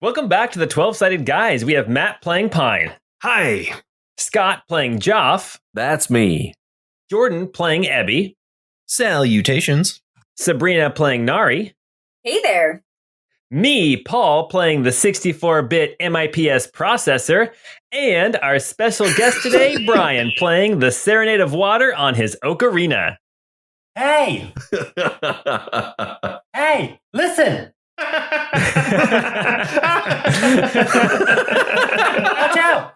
Welcome back to the 12-Sided Guys. We have Matt playing Pine. Hi. Scott playing Joff. That's me. Jordan playing Ebby. Salutations. Sabrina playing Nari. Hey there. Me, Paul, playing the 64-bit MIPS processor. And our special guest today, Brian, playing the Serenade of Water on his ocarina. Hey! Hey, listen! Watch out!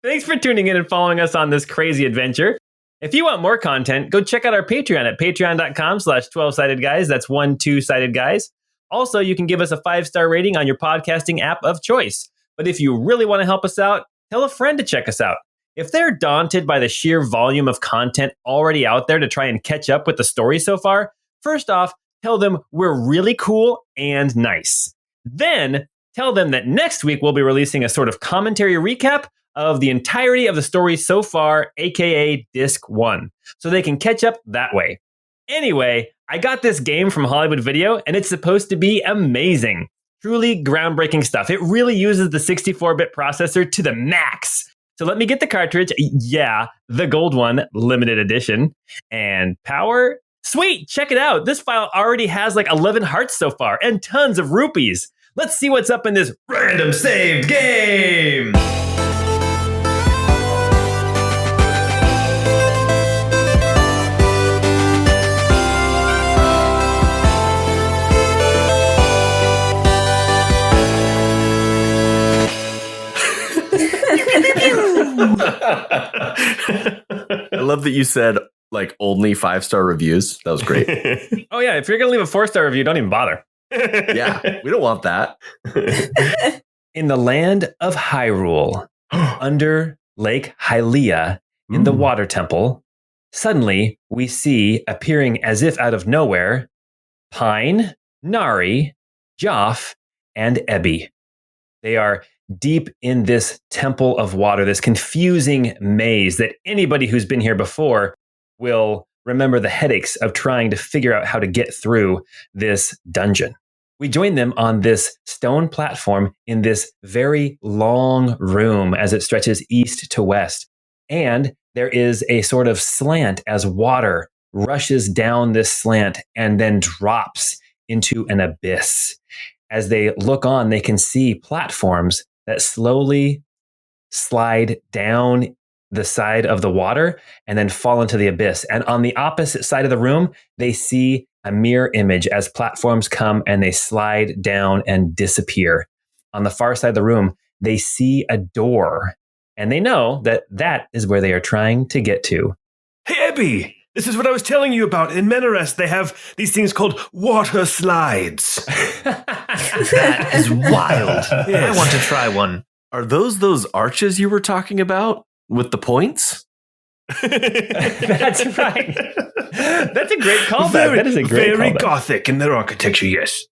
Thanks for tuning in and following us on this crazy adventure. If you want more content, go check out our Patreon at patreon.com/12sidedguys. That's 12sided guys. Also, you can give us a 5-star rating on your podcasting app of choice. But if you really want to help us out, tell a friend to check us out. If they're daunted by the sheer volume of content already out there to try and catch up with the story so far, first off, tell them we're really cool and nice. Then tell them that next week we'll be releasing a sort of commentary recap of the entirety of the story so far, aka Disc 1, so they can catch up that way. Anyway, I got this game from Hollywood Video, and it's supposed to be amazing. Truly groundbreaking stuff. It really uses the 64-bit processor to the max. So let me get the cartridge. Yeah, the gold one, limited edition. And power? Sweet, check it out. This file already has like 11 hearts so far and tons of rupees. Let's see what's up in this random saved game. I love that you said like only 5-star reviews. That was great. Oh yeah, if you're going to leave a 4-star review, don't even bother. Yeah, we don't want that. In the land of Hyrule, under Lake Hylia, in the water temple, suddenly we see, appearing as if out of nowhere, Pine, Nari, Joff, and Ebby. They are deep in this temple of water, this confusing maze that anybody who's been here before will remember the headaches of trying to figure out how to get through this dungeon. We join them on this stone platform in this very long room as it stretches east to west. And there is a sort of slant as water rushes down this slant and then drops into an abyss. As they look on, they can see platforms that slowly slide down the side of the water and then fall into the abyss. And on the opposite side of the room, they see a mirror image as platforms come and they slide down and disappear. On the far side of the room, they see a door and they know that that is where they are trying to get to. Hey, Ebby! This is what I was telling you about. In Menarest, they have these things called water slides. That is wild. Yes. I want to try one. Are those arches you were talking about with the points? That's right. That's a great callback. That is a great very callback. Gothic in their architecture, yes.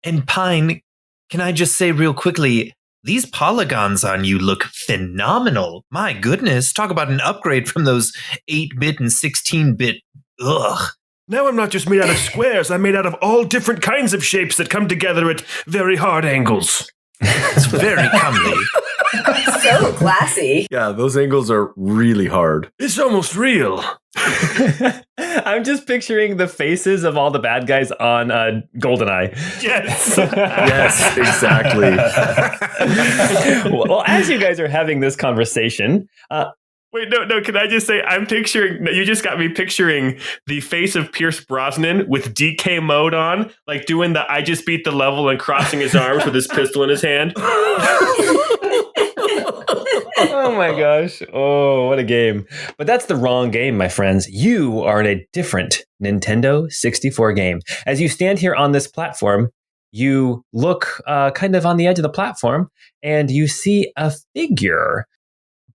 And Pine, can I just say real quickly, these polygons on you look phenomenal. My goodness, talk about an upgrade from those 8-bit and 16-bit. Ugh. Now I'm not just made out of squares, I'm made out of all different kinds of shapes that come together at very hard angles. It's very comely. So classy. Yeah, those angles are really hard. It's almost real. I'm just picturing the faces of all the bad guys on GoldenEye. Yes. Yes, exactly. Well, as you guys are having this conversation, Wait, no, can I just say, you just got me picturing the face of Pierce Brosnan with DK mode on, like doing the I just beat the level and crossing his arms with his pistol in his hand. oh my gosh. Oh, what a game. But that's the wrong game, my friends. You are in a different Nintendo 64 game. As you stand here on this platform, you look kind of on the edge of the platform and you see a figure.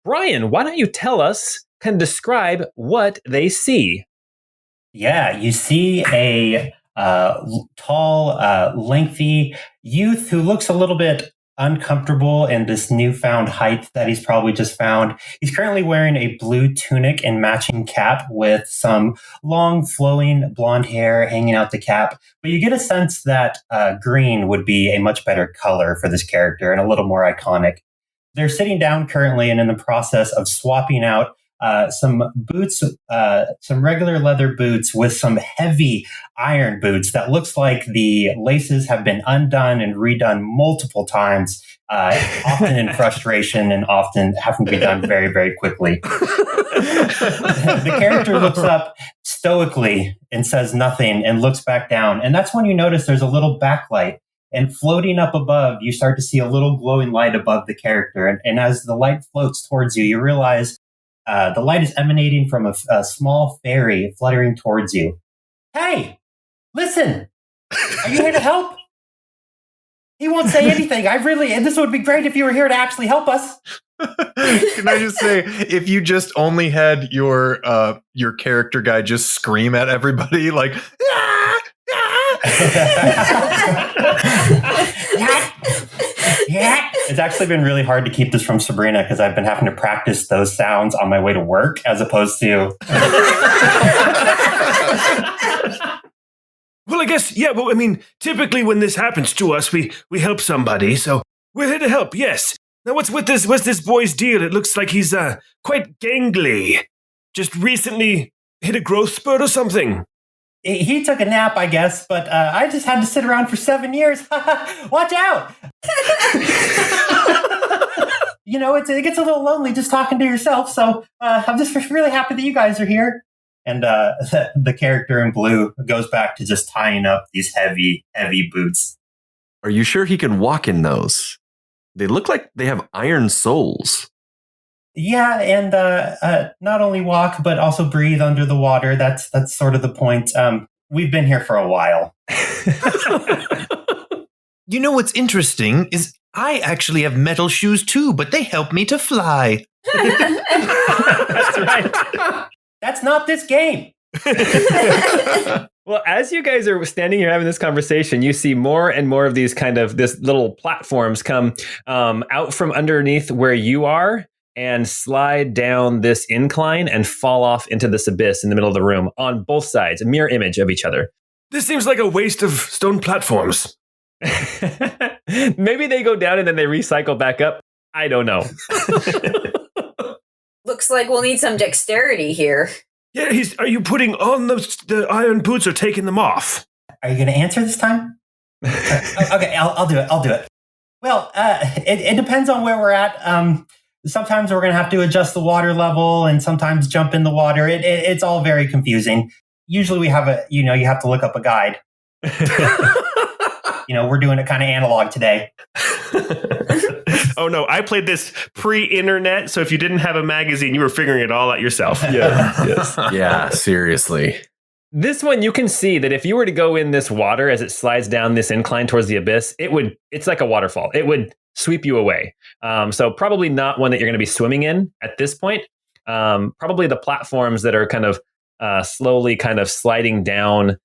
Brian, why don't you tell us, kind of describe what they see? Yeah, you see a tall, lengthy youth who looks a little bit uncomfortable in this newfound height that he's probably just found. He's currently wearing a blue tunic and matching cap with some long flowing blonde hair hanging out the cap. But you get a sense that green would be a much better color for this character and a little more iconic. They're sitting down currently and in the process of swapping out some boots, some regular leather boots with some heavy iron boots that looks like the laces have been undone and redone multiple times, often in frustration and often having to be done very, very quickly. The character looks up stoically and says nothing and looks back down. And that's when you notice there's a little backlight. And floating up above, you start to see a little glowing light above the character. And as the light floats towards you, you realize the light is emanating from a small fairy fluttering towards you. Hey, listen, are you here to help? He won't say anything. This would be great if you were here to actually help us. Can I just say, if you just only had your character guy just scream at everybody like, "Ah, Yeah. It's actually been really hard to keep this from Sabrina because I've been having to practice those sounds on my way to work as opposed to. Well, I guess, yeah, well, I mean, typically when this happens to us, we help somebody, so we're here to help, yes. Now, what's this boy's deal? It looks like he's quite gangly. Just recently hit a growth spurt or something. He took a nap, I guess, but I just had to sit around for 7 years. Watch out! It gets a little lonely just talking to yourself, so I'm just really happy that you guys are here. And the character in blue goes back to just tying up these heavy, heavy boots. Are you sure he can walk in those? They look like they have iron soles. Yeah, and not only walk, but also breathe under the water. That's sort of the point. We've been here for a while. You know what's interesting is I actually have metal shoes too, but they help me to fly. That's right. That's not this game. Well, as you guys are standing here having this conversation, you see more and more of these this little platforms come out from underneath where you are and slide down this incline and fall off into this abyss in the middle of the room on both sides, a mirror image of each other. This seems like a waste of stone platforms. Maybe they go down and then they recycle back up. I don't know. Looks like we'll need some dexterity here. Yeah, are you putting on the iron boots or taking them off? Are you going to answer this time? Okay, I'll do it. Well, it depends on where we're at. Sometimes we're going to have to adjust the water level and sometimes jump in the water. It's all very confusing. Usually we have you have to look up a guide. We're doing it kind of analog today. Oh, no, I played this pre-internet, so if you didn't have a magazine, you were figuring it all out yourself. Yeah, yes. Yeah, seriously. This one, you can see that if you were to go in this water as it slides down this incline towards the abyss, it's like a waterfall. It would sweep you away. So probably not one that you're going to be swimming in at this point. Probably the platforms that are kind of slowly kind of sliding down.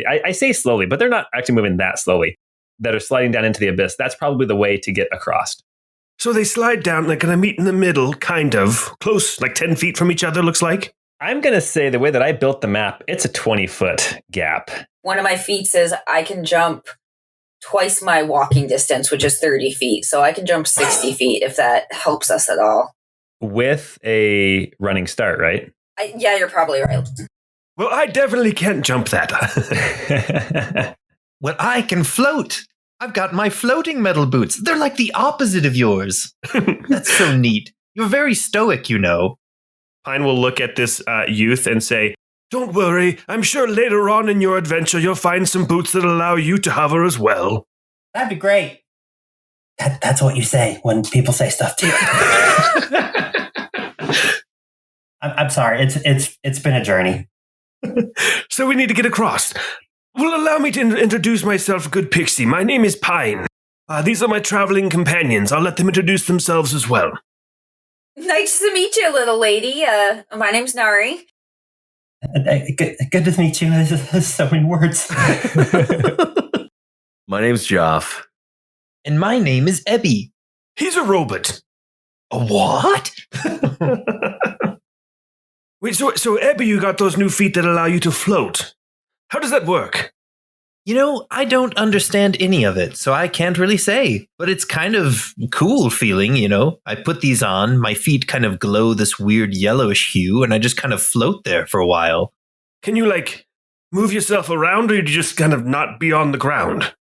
I say slowly, but they're not actually moving that slowly. That are sliding down into the abyss. That's probably the way to get across. So they slide down, they're going to meet in the middle, kind of, close, like 10 feet from each other, looks like. I'm going to say the way that I built the map, it's a 20-foot gap. One of my feet says I can jump twice my walking distance, which is 30 feet. So I can jump 60 feet if that helps us at all. With a running start, right? Yeah, you're probably right. Well, I definitely can't jump that. Well, I can float. I've got my floating metal boots. They're like the opposite of yours. That's so neat. You're very stoic, Pine will look at this youth and say, "Don't worry. I'm sure later on in your adventure, you'll find some boots that allow you to hover as well." That'd be great. That's what you say when people say stuff to you. I'm sorry. It's been a journey. So we need to get across. Well, allow me to introduce myself, good pixie. My name is Pine. These are my traveling companions. I'll let them introduce themselves as well. Nice to meet you, little lady. My name's Nari. Good to meet you. There's so many words. My name's Joff. And my name is Ebby. He's a robot. A what? Wait, so Ebby, you got those new feet that allow you to float. How does that work? I don't understand any of it, so I can't really say. But it's kind of cool feeling, I put these on, my feet kind of glow this weird yellowish hue, and I just kind of float there for a while. Can you, move yourself around, or you just kind of not be on the ground?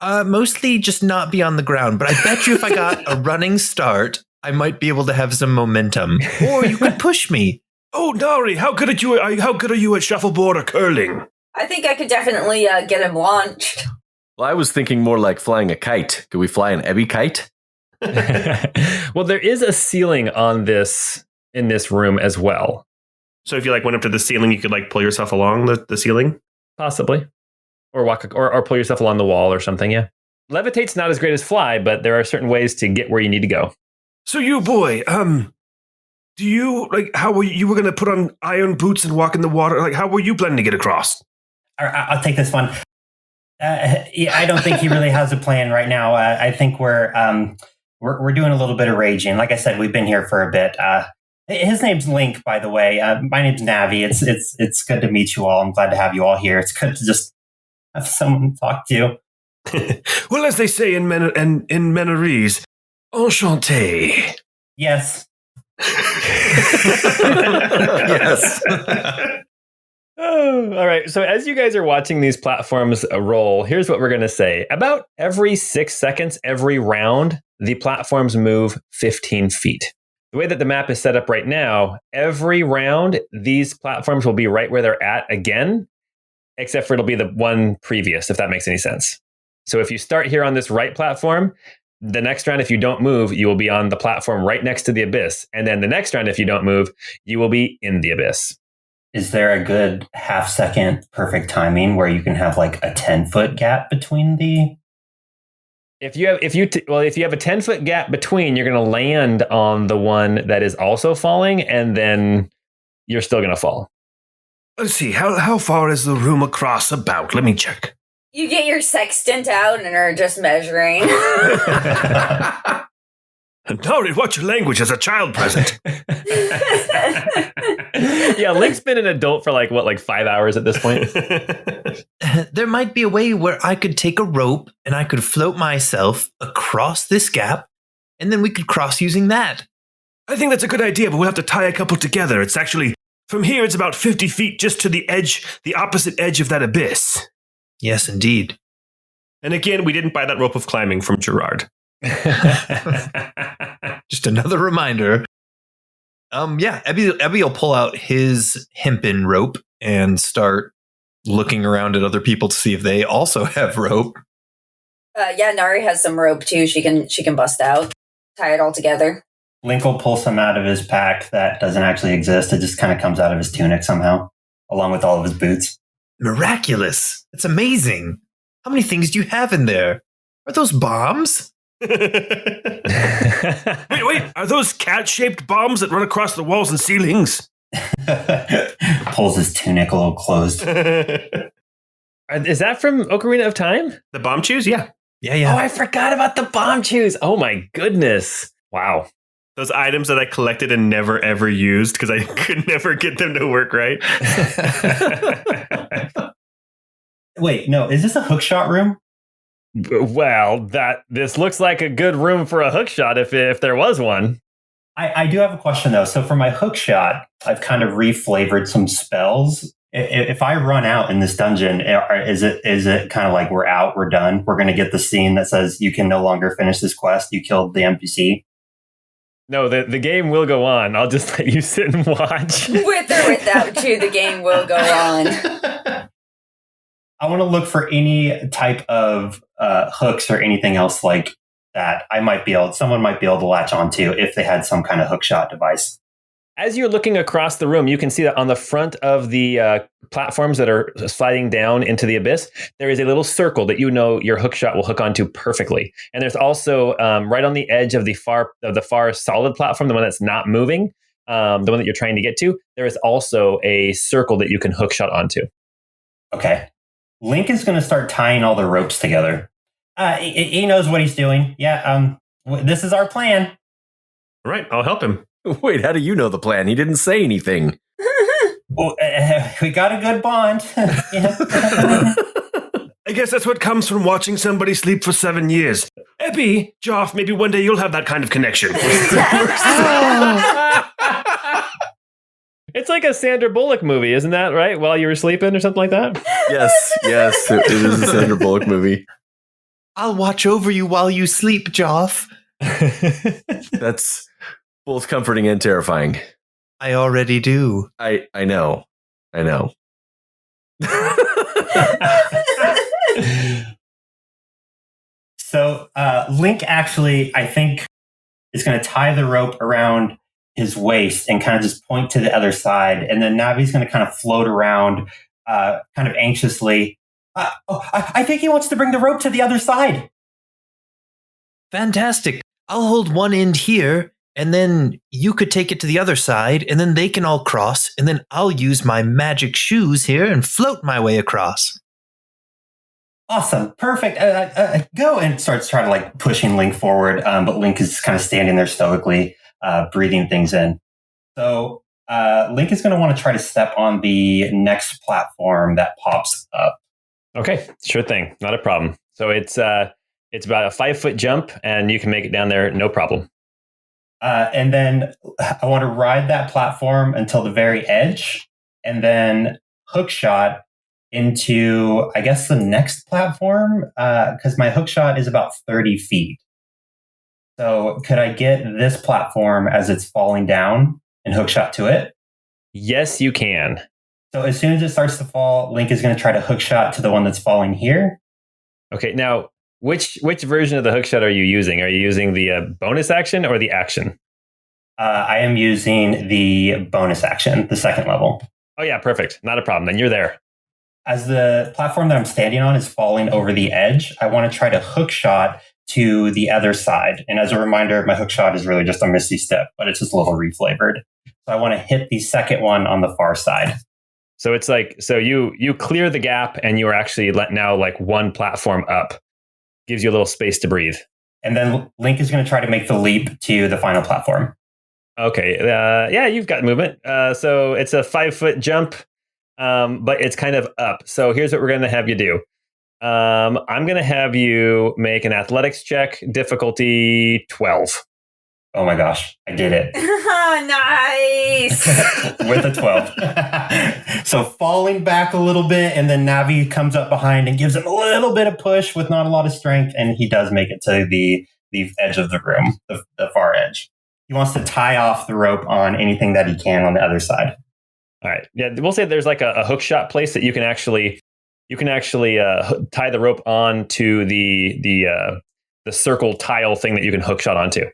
Mostly just not be on the ground, but I bet you if I got a running start, I might be able to have some momentum. Or you could push me. Oh, Nari, how good are you at shuffleboard or curling? I think I could definitely get him launched. Well, I was thinking more like flying a kite. Could we fly an Ebby kite? Well, there is a ceiling in this room as well. So if you went up to the ceiling, you could pull yourself along the ceiling? Possibly. Or walk or pull yourself along the wall or something, yeah. Levitate's not as great as fly, but there are certain ways to get where you need to go. So you, boy, do you, how were you were going to put on iron boots and walk in the water? How were you planning to get across? I'll take this one. I don't think he really has a plan right now. I think we're doing a little bit of raging. Like I said, we've been here for a bit. His name's Link, by the way. My name's Navi. It's good to meet you all. I'm glad to have you all here. It's good to just have someone to talk to. Well, as they say in Menorese, enchanté. Yes. Yes. Oh, all right. So as you guys are watching these platforms roll, here's what we're going to say. About every 6 seconds, every round, the platforms move 15 feet. The way that the map is set up right now, every round, these platforms will be right where they're at again, except for it'll be the one previous, if that makes any sense. So if you start here on this right platform, the next round, if you don't move, you will be on the platform right next to the abyss. And then the next round, if you don't move, you will be in the abyss. Is there a good half-second perfect timing where you can have a 10-foot gap between the? If you have a 10-foot gap between, you're going to land on the one that is also falling, and then you're still going to fall. Let's see. How far is the room across about? Let me check. You get your sextant out and are just measuring. Nari, watch your language as a child present. Yeah, Link's been an adult for 5 hours at this point. There might be a way where I could take a rope and I could float myself across this gap, and then we could cross using that. I think that's a good idea, but we'll have to tie a couple together. It's actually, from here, it's about 50 feet just to the opposite edge of that abyss. Yes, indeed. And again, we didn't buy that rope of climbing from Gerard. Just another reminder. Ebby will pull out his hempen rope and start looking around at other people to see if they also have rope. Yeah, Nari has some rope too. She can bust out, tie it all together. Link will pull some out of his pack that doesn't actually exist. It just kind of comes out of his tunic somehow, along with all of his boots. Miraculous! It's amazing. How many things do you have in there? Are those bombs? Wait, are those cat-shaped bombs that run across the walls and ceilings? Pulls his tunic a little closed. Is that from Ocarina of Time? The bomb chews? Yeah. Yeah. Oh, I forgot about the bomb chews. Oh my goodness. Wow. Those items that I collected and never ever used because I could never get them to work right. Wait, no, is this a hookshot room? Well, this looks like a good room for a hookshot if there was one. I do have a question though. So for my hookshot, I've kind of reflavored some spells. If I run out in this dungeon, is it kind of like we're out, we're done? We're going to get the scene that says you can no longer finish this quest. You killed the NPC. No, the game will go on. I'll just let you sit and watch. With or without you, the game will go on. I want to look for any type of hooks or anything else like that. Someone might be able to latch onto if they had some kind of hookshot device. As you're looking across the room, you can see that on the front of the platforms that are sliding down into the abyss, there is a little circle that your hookshot will hook onto perfectly. And there's also right on the edge of the far solid platform, the one that's not moving, the one that you're trying to get to, there is also a circle that you can hookshot onto. Okay. Link is going to start tying all the ropes together. He knows what he's doing. Yeah. This is our plan. All right, I'll help him. Wait, how do you know the plan? He didn't say anything. Well, we got a good bond. Yeah. I guess that's what comes from watching somebody sleep for 7 years. Epi, Joff, maybe one day you'll have that kind of connection. It's like a Sandra Bullock movie, isn't that right? While you were sleeping or something like that? Yes, it is a Sandra Bullock movie. I'll watch over you while you sleep, Joff. That's both comforting and terrifying. I already do. I know. So Link actually, I think, is going to tie the rope around his waist and kind of just point to the other side. And then Navi's going to kind of float around kind of anxiously. I think he wants to bring the rope to the other side. Fantastic. I'll hold one end here, and then you could take it to the other side, and then they can all cross, and then I'll use my magic shoes here and float my way across. Awesome. Perfect. Go. And starts trying to like pushing Link forward. But Link is kind of standing there stoically, breathing things in. So Link is going to want to try to step on the next platform that pops up. Okay, sure thing. Not a problem. So it's about a 5-foot jump, and you can make it down there, no problem. And then I want to ride that platform until the very edge, and then hook shot into, I guess, the next platform, because my hook shot is about 30 feet. So could I get this platform as it's falling down and hook shot to it? Yes, you can. So as soon as it starts to fall, Link is going to try to hook shot to the one that's falling here. Okay, now, which version of the hook shot are you using? Are you using the bonus action or the action? I am using the bonus action, the second level. Oh yeah, perfect. Not a problem. Then you're there. As the platform that I'm standing on is falling over the edge, I want to try to hook shot to the other side. And as a reminder, my hook shot is really just a Misty Step, but it's just a little reflavored. So I want to hit the second one on the far side. So it's like, so you clear the gap, and you are actually now like one platform up. Gives you a little space to breathe. And then Link is going to try to make the leap to the final platform. Okay. Yeah, you've got movement. So it's a 5-foot jump, but it's kind of up. So here's what we're going to have you do. I'm going to have you make an athletics check, difficulty 12. Oh my gosh, I did it. Nice. With a 12. So falling back a little bit, and then Navi comes up behind and gives him a little bit of push with not a lot of strength, and he does make it to the edge of the room, the far edge. He wants to tie off the rope on anything that he can on the other side. All right. Yeah, we'll say there's like a hook shot place that you can actually tie the rope on to the circle tile thing that you can hook shot onto.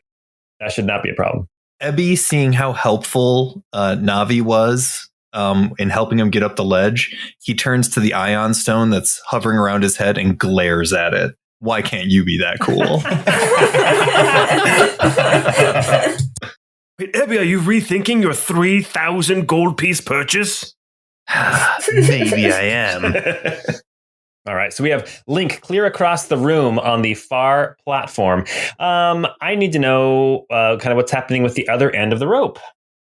That should not be a problem. Ebby, seeing how helpful Navi was in helping him get up the ledge, he turns to the ion stone that's hovering around his head and glares at it. Why can't you be that cool? Wait, Ebby, are you rethinking your 3,000 gold piece purchase? Maybe I am. All right, so we have Link clear across the room on the far platform. I need to know kind of what's happening with the other end of the rope.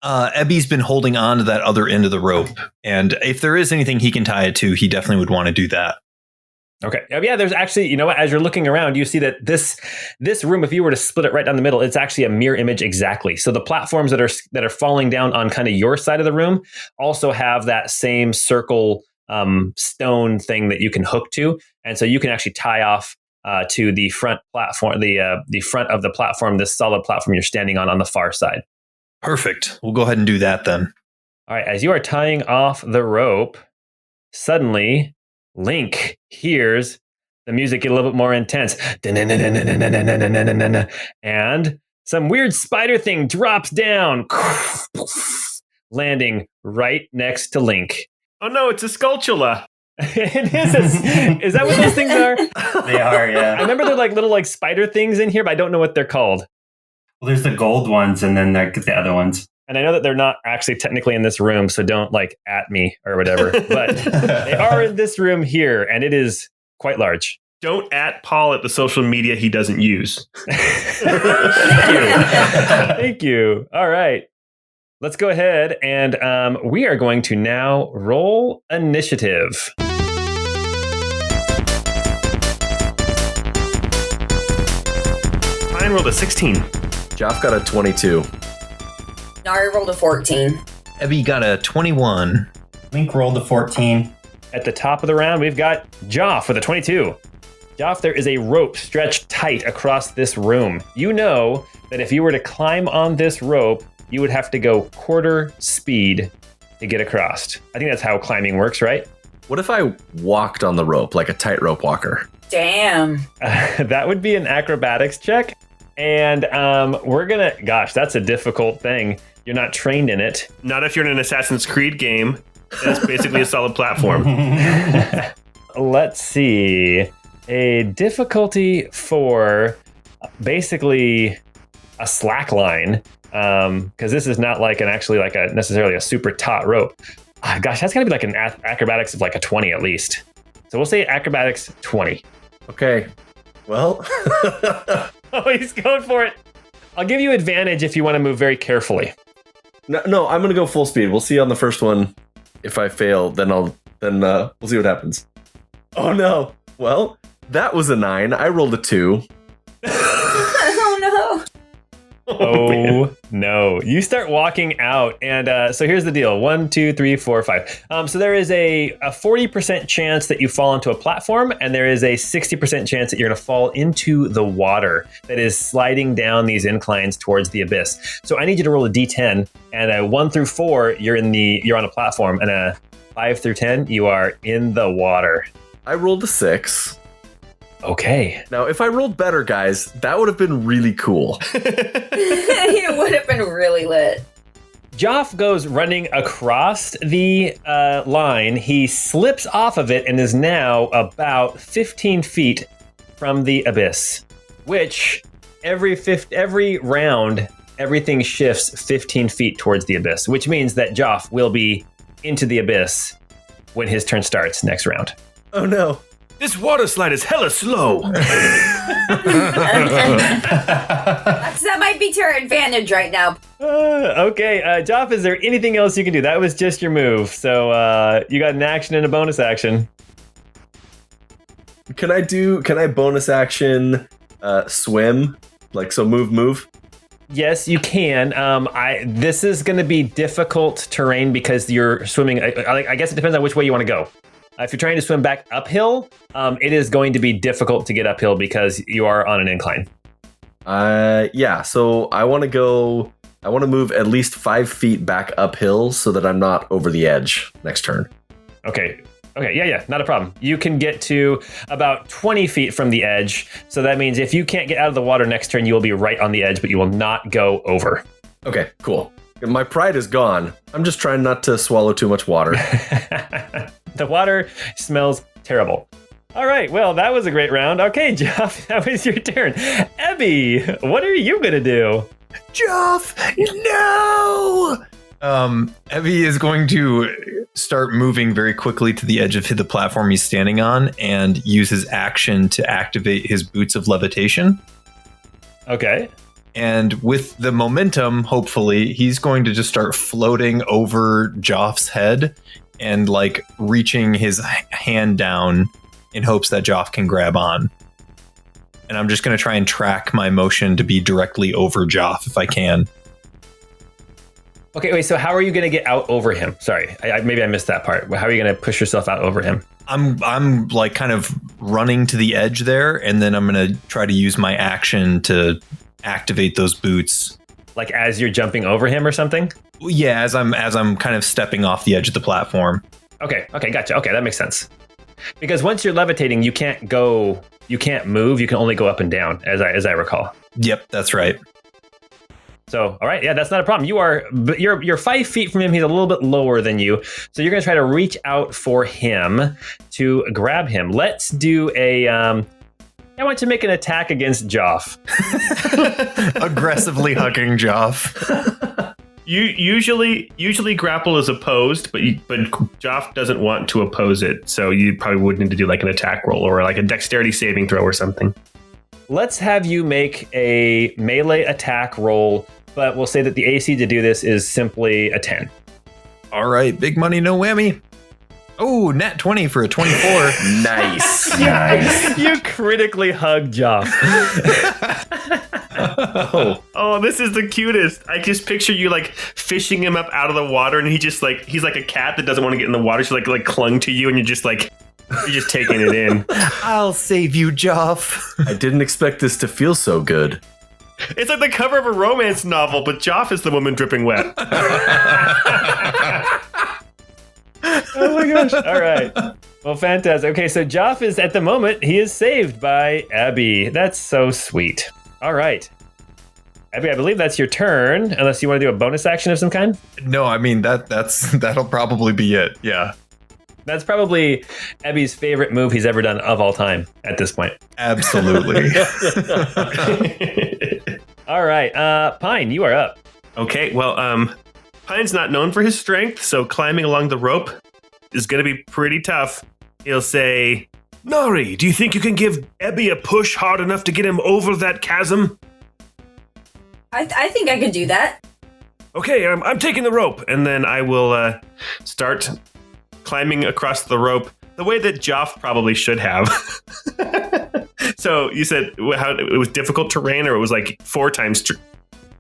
Ebby's been holding on to that other end of the rope, and if there is anything he can tie it to, he definitely would want to do that. Okay. Yeah, there's actually, you know what, as you're looking around, you see that this room, if you were to split it right down the middle, it's actually a mirror image exactly. So the platforms that are falling down on kind of your side of the room also have that same circle stone thing that you can hook to. And so you can actually tie off to the front platform, the front of the platform, this solid platform you're standing on the far side. Perfect. We'll go ahead and do that then. All right. As you are tying off the rope, suddenly Link hears the music get a little bit more intense. And some weird spider thing drops down, landing right next to Link. Oh no, it's a Skulltula. It is. Is that what those things are? They are, yeah. I remember they're like little like spider things in here, but I don't know what they're called. Well, there's the gold ones, and then the other ones. And I know that they're not actually technically in this room, so don't like at me or whatever. But they are in this room here, and it is quite large. Don't at Paul at the social media he doesn't use. Thank you. All right. Let's go ahead and we are going to now roll initiative. Ryan rolled a 16. Joff got a 22. Nari rolled a 14. Ebby got a 21. Link rolled a 14. At the top of the round, we've got Joff with a 22. Joff, there is a rope stretched tight across this room. You know that if you were to climb on this rope, you would have to go quarter speed to get across. I think that's how climbing works, right? What if I walked on the rope like a tightrope walker? Damn. That would be an acrobatics check. And we're going to, gosh, that's a difficult thing. You're not trained in it. Not if you're in an Assassin's Creed game. That's basically a solid platform. Let's see. A difficulty for basically a slack line, because this is not like necessarily a super taut rope. Gosh, that's got to be like an acrobatics of like a 20 at least. So we'll say acrobatics 20. Okay. Well. Oh, he's going for it. I'll give you advantage if you want to move very carefully. No, I'm gonna go full speed. We'll see on the first one. If I fail, then we'll see what happens. Oh no. Well, that was a 9. I rolled a 2. Oh no. Oh no. You start walking out, and so here's the deal. 1, 2, 3, 4, 5. So there is a 40% chance that you fall into a platform, and there is a 60% chance that you're going to fall into the water that is sliding down these inclines towards the abyss. So I need you to roll a d10, and a 1 through 4, you're on a platform, and a 5 through 10, you are in the water. I rolled a 6. Okay. Now, if I rolled better, guys, that would have been really cool. It would have been really lit. Joff goes running across the line. He slips off of it and is now about 15 feet from the abyss, which every round, everything shifts 15 feet towards the abyss, which means that Joff will be into the abyss when his turn starts next round. Oh, no. This water slide is hella slow. That might be to our advantage right now. Okay, Joff, is there anything else you can do? That was just your move. So you got an action and a bonus action. Can I bonus action swim? Like, so move? Yes, you can. This is going to be difficult terrain because you're swimming. I guess it depends on which way you want to go. If you're trying to swim back uphill, it is going to be difficult to get uphill because you are on an incline. Yeah. So I want to move at least 5 feet back uphill so that I'm not over the edge next turn. Okay. Yeah. Not a problem. You can get to about 20 feet from the edge. So that means if you can't get out of the water next turn, you will be right on the edge, but you will not go over. Okay, cool. My pride is gone. I'm just trying not to swallow too much water. The water smells terrible. All right, well, that was a great round. Okay, Joff, that was your turn. Ebby, what are you going to do? Joff, no! Ebby is going to start moving very quickly to the edge of the platform he's standing on and use his action to activate his boots of levitation. Okay. And with the momentum, hopefully, he's going to just start floating over Joff's head and like reaching his hand down in hopes that Joff can grab on. And I'm just going to try and track my motion to be directly over Joff if I can. Okay, wait, so how are you going to get out over him? Sorry, maybe I missed that part. How are you going to push yourself out over him? I'm like kind of running to the edge there, and then I'm going to try to use my action to activate those boots. Like as you're jumping over him or something? Yeah, as I'm kind of stepping off the edge of the platform. Okay, gotcha. Okay, that makes sense. Because once you're levitating, you can't move. You can only go up and down, as I recall. Yep, that's right. So, all right, yeah, that's not a problem. You're 5 feet from him. He's a little bit lower than you. So you're going to try to reach out for him to grab him. Let's do I want to make an attack against Joff. Aggressively hugging Joff. Usually grapple is opposed, but Joff doesn't want to oppose it, so you probably would need to do like an attack roll or like a dexterity saving throw or something. Let's have you make a melee attack roll, but we'll say that the AC to do this is simply a 10. All right, big money, no whammy. Oh, nat 20 for a 24. Nice. Nice. You critically hug Joff. Oh, this is the cutest. I just picture you like fishing him up out of the water, and he's like a cat that doesn't want to get in the water. So like clung to you, and you're just taking it in. I'll save you, Joff. I didn't expect this to feel so good. It's like the cover of a romance novel, but Joff is the woman dripping wet. Oh my gosh. All right. Well, fantastic. Okay, so Joff is, at the moment, he is saved by Abby. That's so sweet. All right. Abby, I believe that's your turn, unless you want to do a bonus action of some kind. No, I mean, that'll probably be it. Yeah. That's probably Abby's favorite move he's ever done of all time at this point. Absolutely. All right. Pine, you are up. Okay, well, Pine's not known for his strength, so climbing along the rope is going to be pretty tough. He'll say, Nari, do you think you can give Ebby a push hard enough to get him over that chasm? I think I could do that. Okay, I'm taking the rope, and then I will start climbing across the rope the way that Joff probably should have. So you said how it was difficult terrain, or it was like 4 times.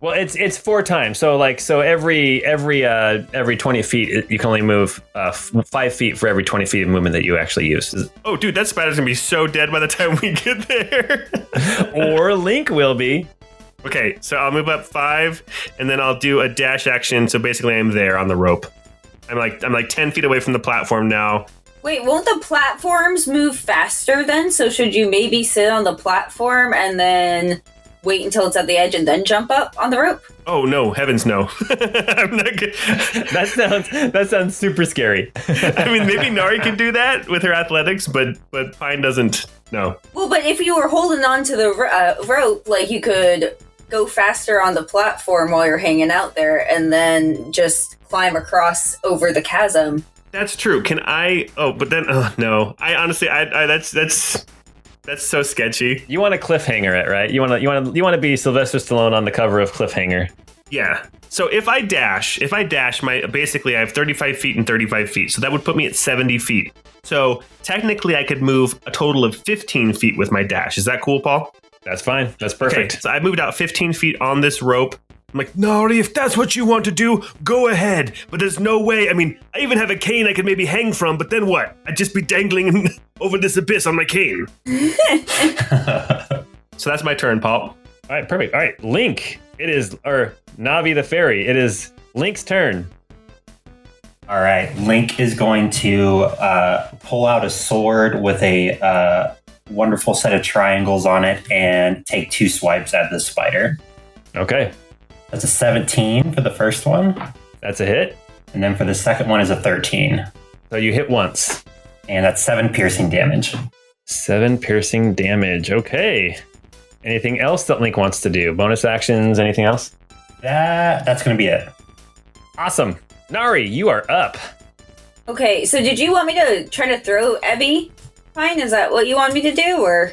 Well, it's 4 times. So every 20 feet, you can only move 5 feet for every 20 feet of movement that you actually use. Oh, dude, that spider's gonna be so dead by the time we get there. Or Link will be. Okay, so I'll move up 5, and then I'll do a dash action. So basically, I'm there on the rope. I'm like 10 feet away from the platform now. Wait, won't the platforms move faster then? So should you maybe sit on the platform and then wait until it's at the edge and then jump up on the rope? Oh no, heavens no! I'm not good. That sounds super scary. I mean, maybe Nari can do that with her athletics, but Pine doesn't. No. Well, but if you were holding on to the rope, like you could go faster on the platform while you're hanging out there, and then just climb across over the chasm. That's true. Can I? Oh, but then, no. I honestly, that's so sketchy. You want to cliffhanger it, right? You want to be Sylvester Stallone on the cover of Cliffhanger. Yeah. So if I dash, basically I have 35 feet and 35 feet. So that would put me at 70 feet. So technically I could move a total of 15 feet with my dash. Is that cool, Paul? That's fine. That's perfect. Okay, so I moved out 15 feet on this rope. I'm like, Nari, if that's what you want to do, go ahead. But there's no way. I mean, I even have a cane I could maybe hang from, but then what? I'd just be dangling over this abyss on my cane. So that's my turn, Paul. All right, perfect. All right, Link. Navi the fairy. It is Link's turn. All right, Link is going to pull out a sword with a wonderful set of triangles on it and take 2 swipes at the spider. Okay. That's a 17 for the first one. That's a hit. And then for the second one is a 13. So you hit once. And that's 7 piercing damage. 7 piercing damage. Okay. Anything else that Link wants to do? Bonus actions? Anything else? That's going to be it. Awesome. Nari, you are up. Okay, so did you want me to try to throw Ebby? Fine, is that what you want me to do, or?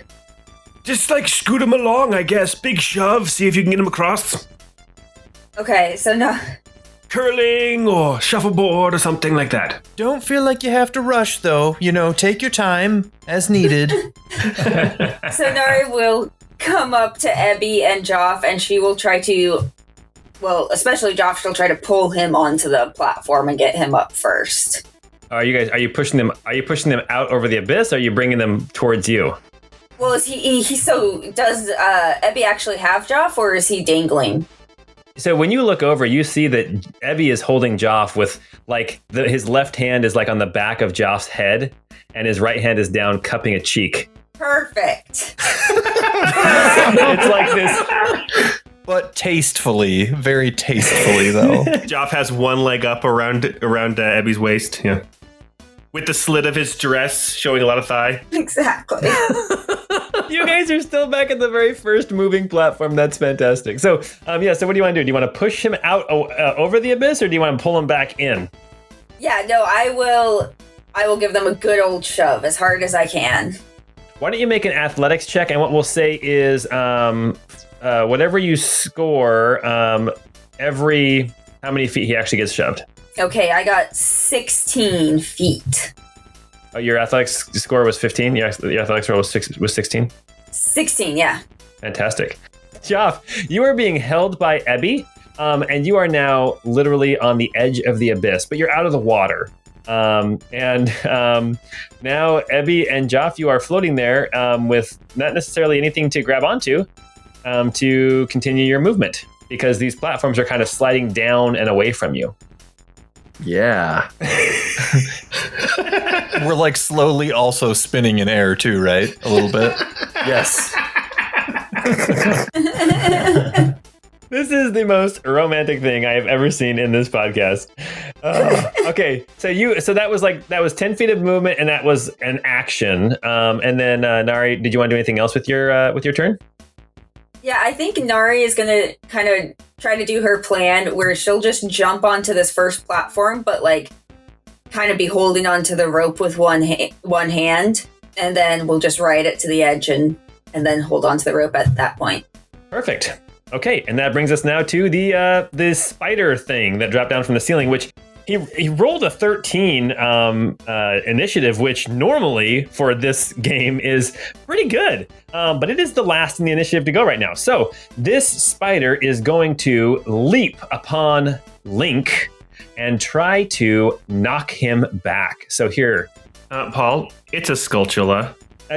Just like scoot him along, I guess. Big shove, see if you can get him across. Okay, so no. Curling or shuffleboard or something like that. Don't feel like you have to rush, though. Take your time as needed. So Nari will come up to Ebby and Joff, and she will try to, well, especially Joff, she'll try to pull him onto the platform and get him up first. Are you pushing them out over the abyss, or are you bringing them towards you? Well, does Ebby actually have Joff, or is he dangling? So when you look over, you see that Ebby is holding Joff with his left hand is on the back of Joff's head, and his right hand is down cupping a cheek. Perfect. It's like this. But tastefully, very tastefully, though. Joff has one leg up around Ebby's waist, yeah, with the slit of his dress showing a lot of thigh. Exactly. You guys are still back at the very first moving platform. That's fantastic. So, so what do you want to do? Do you want to push him out over the abyss, or do you want to pull him back in? Yeah, no, I will give them a good old shove as hard as I can. Why don't you make an athletics check? And what we'll say is, whatever you score, every how many feet he actually gets shoved. Okay, I got 16 feet. Oh, your athletics score was 15? Your athletics score was 16? 16, yeah. Fantastic. Joff, you are being held by Ebby, and you are now literally on the edge of the abyss, but you're out of the water. Now Ebby and Joff, you are floating there with not necessarily anything to grab onto to continue your movement, because these platforms are kind of sliding down and away from you. Yeah. We're like slowly also spinning in air too, right? A little bit. Yes. This is the most romantic thing I have ever seen in this podcast. Okay, so that was 10 feet of movement, and that was an action. And then Nari, did you want to do anything else with your turn? Yeah, I think Nari is going to kind of try to do her plan where she'll just jump onto this first platform, but like kind of be holding onto the rope with one hand, and then we'll just ride it to the edge and then hold onto the rope at that point. Perfect. Okay, and that brings us now to the spider thing that dropped down from the ceiling, which he rolled a 13 initiative, which normally for this game is pretty good, but it is the last in the initiative to go right now. So this spider is going to leap upon Link and try to knock him back. So here, Paul, it's a Skulltula.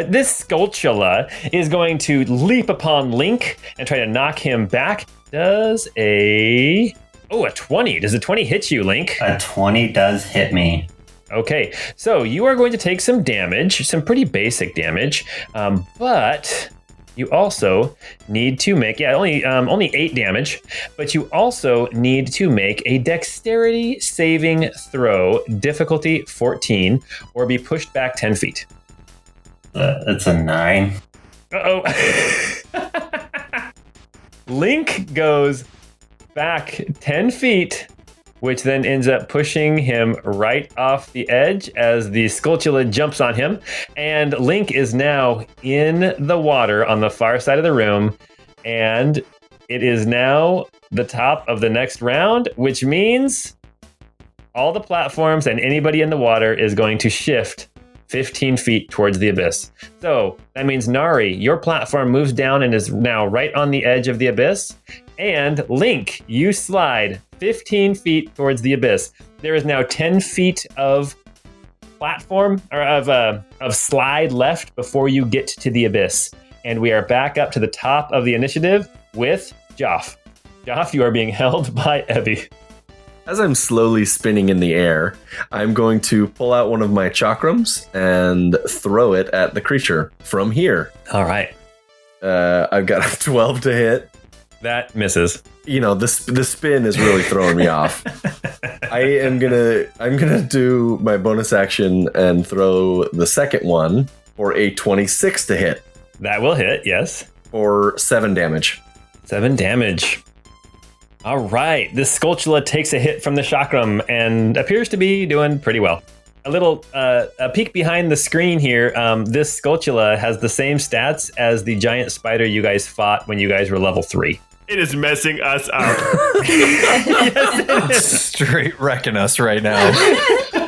This Skulltula is going to leap upon Link and try to knock him back. Does a 20. Does a 20 hit you, Link? A 20 does hit me. Okay, so you are going to take some damage, some pretty basic damage, but you also need to make, only 8 damage, but you also need to make a dexterity saving throw, difficulty 14, or be pushed back 10 feet. It's a 9. Uh-oh. Link goes back 10 feet, which then ends up pushing him right off the edge as the Skulltula jumps on him. And Link is now in the water on the far side of the room. And it is now the top of the next round, which means all the platforms and anybody in the water is going to shift 15 feet towards the abyss. So that means Nari, your platform moves down and is now right on the edge of the abyss. And Link, you slide 15 feet towards the abyss. There is now 10 feet of platform or of slide left before you get to the abyss. And we are back up to the top of the initiative with Joff. Joff, you are being held by Ebby. As I'm slowly spinning in the air, I'm going to pull out one of my chakrams and throw it at the creature from here. All right. I've got a 12 to hit. That misses. You know, the spin is really throwing me off. I'm gonna do my bonus action and throw the second one for a 26 to hit. That will hit, yes. For 7 damage. 7 damage. All right, this Skulltula takes a hit from the chakram and appears to be doing pretty well. A little a peek behind the screen here. This Skulltula has the same stats as the giant spider you guys fought when you guys were level 3. It is messing us up. Yes, it is. Straight wrecking us right now.